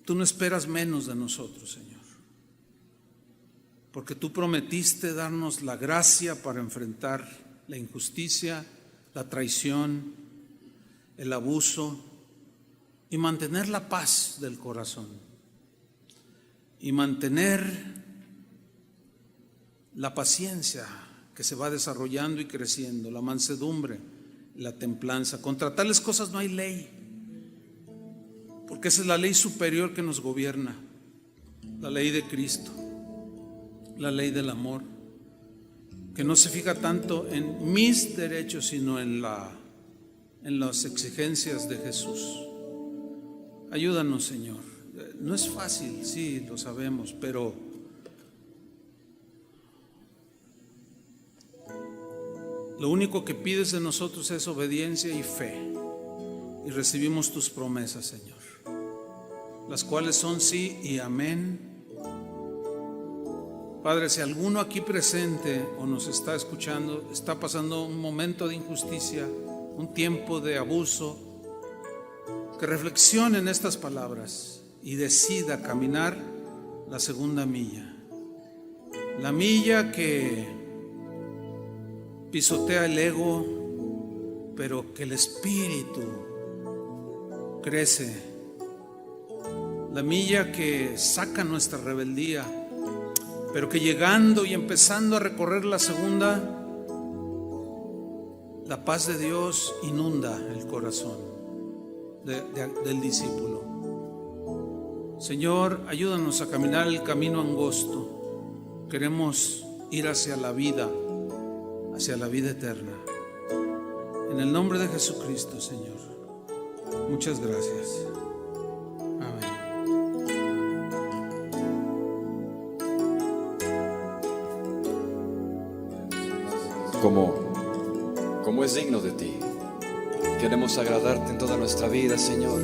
S1: tú no esperas menos de nosotros, Señor, porque tú prometiste darnos la gracia para enfrentar la injusticia, la traición, el abuso y mantener la paz del corazón. y mantener la paciencia que se va desarrollando y creciendo, la mansedumbre, la templanza. Contra tales cosas no hay ley, porque esa es la ley superior que nos gobierna, la ley de Cristo, la ley del amor, que no se fija tanto en mis derechos, sino en las exigencias de Jesús. Ayúdanos, Señor. No es fácil, sí, lo sabemos, pero lo único que pides de nosotros es obediencia y fe, y recibimos tus promesas, Señor, las cuales son sí y amén. Padre, si alguno aquí presente o nos está escuchando está pasando un momento de injusticia, un tiempo de abuso, que reflexione en estas palabras y decida caminar la segunda milla, la milla que pisotea el ego, pero que el espíritu crece, la milla que saca nuestra rebeldía, pero que llegando y empezando a recorrer la segunda, la paz de Dios inunda el corazón del discípulo. Señor, ayúdanos a caminar el camino angosto. Queremos ir hacia la vida eterna. En el nombre de Jesucristo, Señor. Muchas gracias. Amén.
S2: Como es digno de ti. Queremos agradarte en toda nuestra vida, Señor,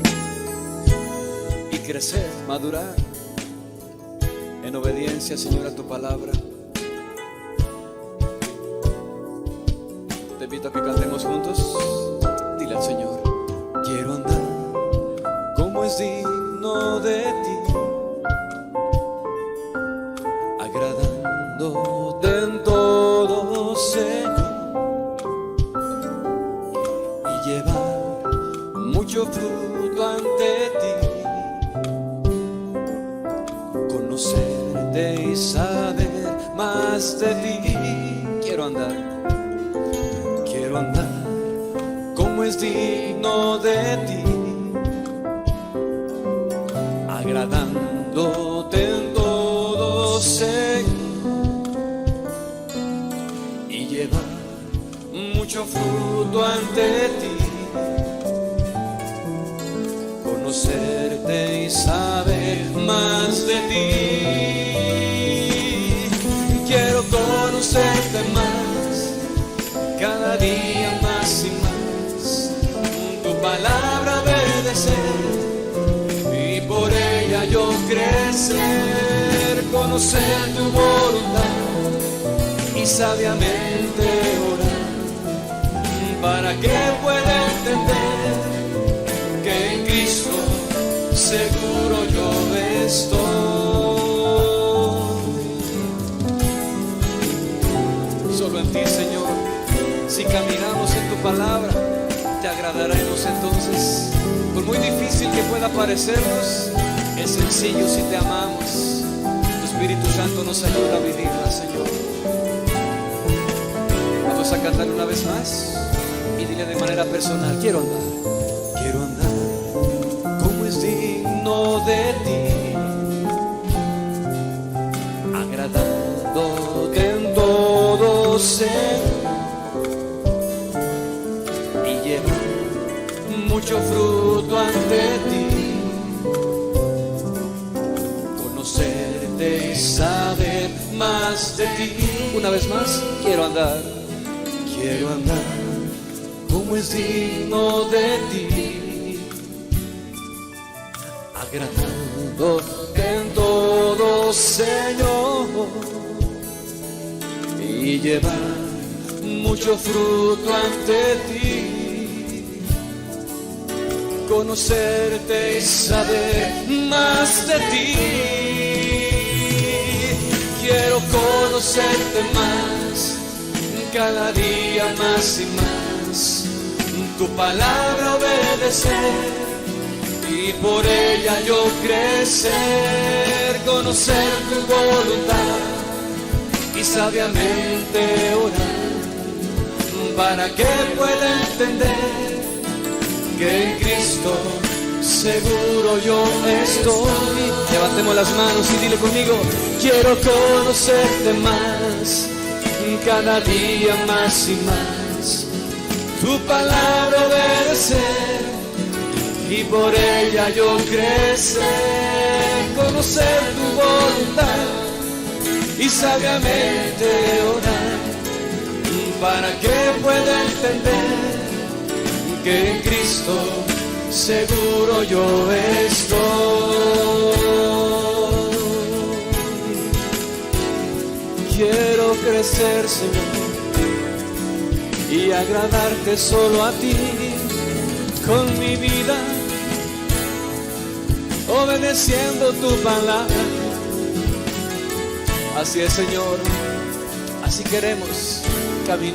S2: y crecer, madurar en obediencia, Señor, a tu palabra. Te invito a que cantemos juntos. Dile al Señor: quiero andar como es digno de ti, agradándote en todo, Señor, mucho fruto ante ti, conocerte y saber más de ti. Quiero andar como es digno de ti, agradándote en todo, Señor, y llevar mucho fruto ante ti, conocerte y saber más de ti. Quiero conocerte más, cada día más y más, tu palabra obedecer y por ella yo crecer, conocer tu voluntad y sabiamente orar, para que pueda entender que en Cristo seguro yo estoy. Solo en ti, Señor, si caminamos en tu palabra, te agradaremos entonces. Por muy difícil que pueda parecernos, es sencillo si te amamos. Tu Espíritu Santo nos ayuda a vivirla, Señor. Vamos a cantar una vez más y dile de manera personal: quiero andar como es digno de ti, agradándote en todo, Señor, y llevar mucho fruto ante ti, conocerte y saber más de ti. Una vez más, quiero andar como es digno de ti, agradándote en todo, Señor, y llevar mucho fruto ante ti, conocerte y saber más de ti. Quiero conocerte más, cada día más y más, tu palabra obedecer y y por ella yo crecer, conocer tu voluntad y sabiamente orar, para que pueda entender que en Cristo seguro yo estoy. Levantemos las manos y dile conmigo: quiero conocerte más, cada día más y más, tu palabra obedecer y por ella yo crecer, conocer tu voluntad y sabiamente orar, para que pueda entender que en Cristo seguro yo estoy. Quiero crecer, Señor, y agradarte solo a ti con mi vida, obedeciendo tu palabra. Así es, Señor, así queremos caminar.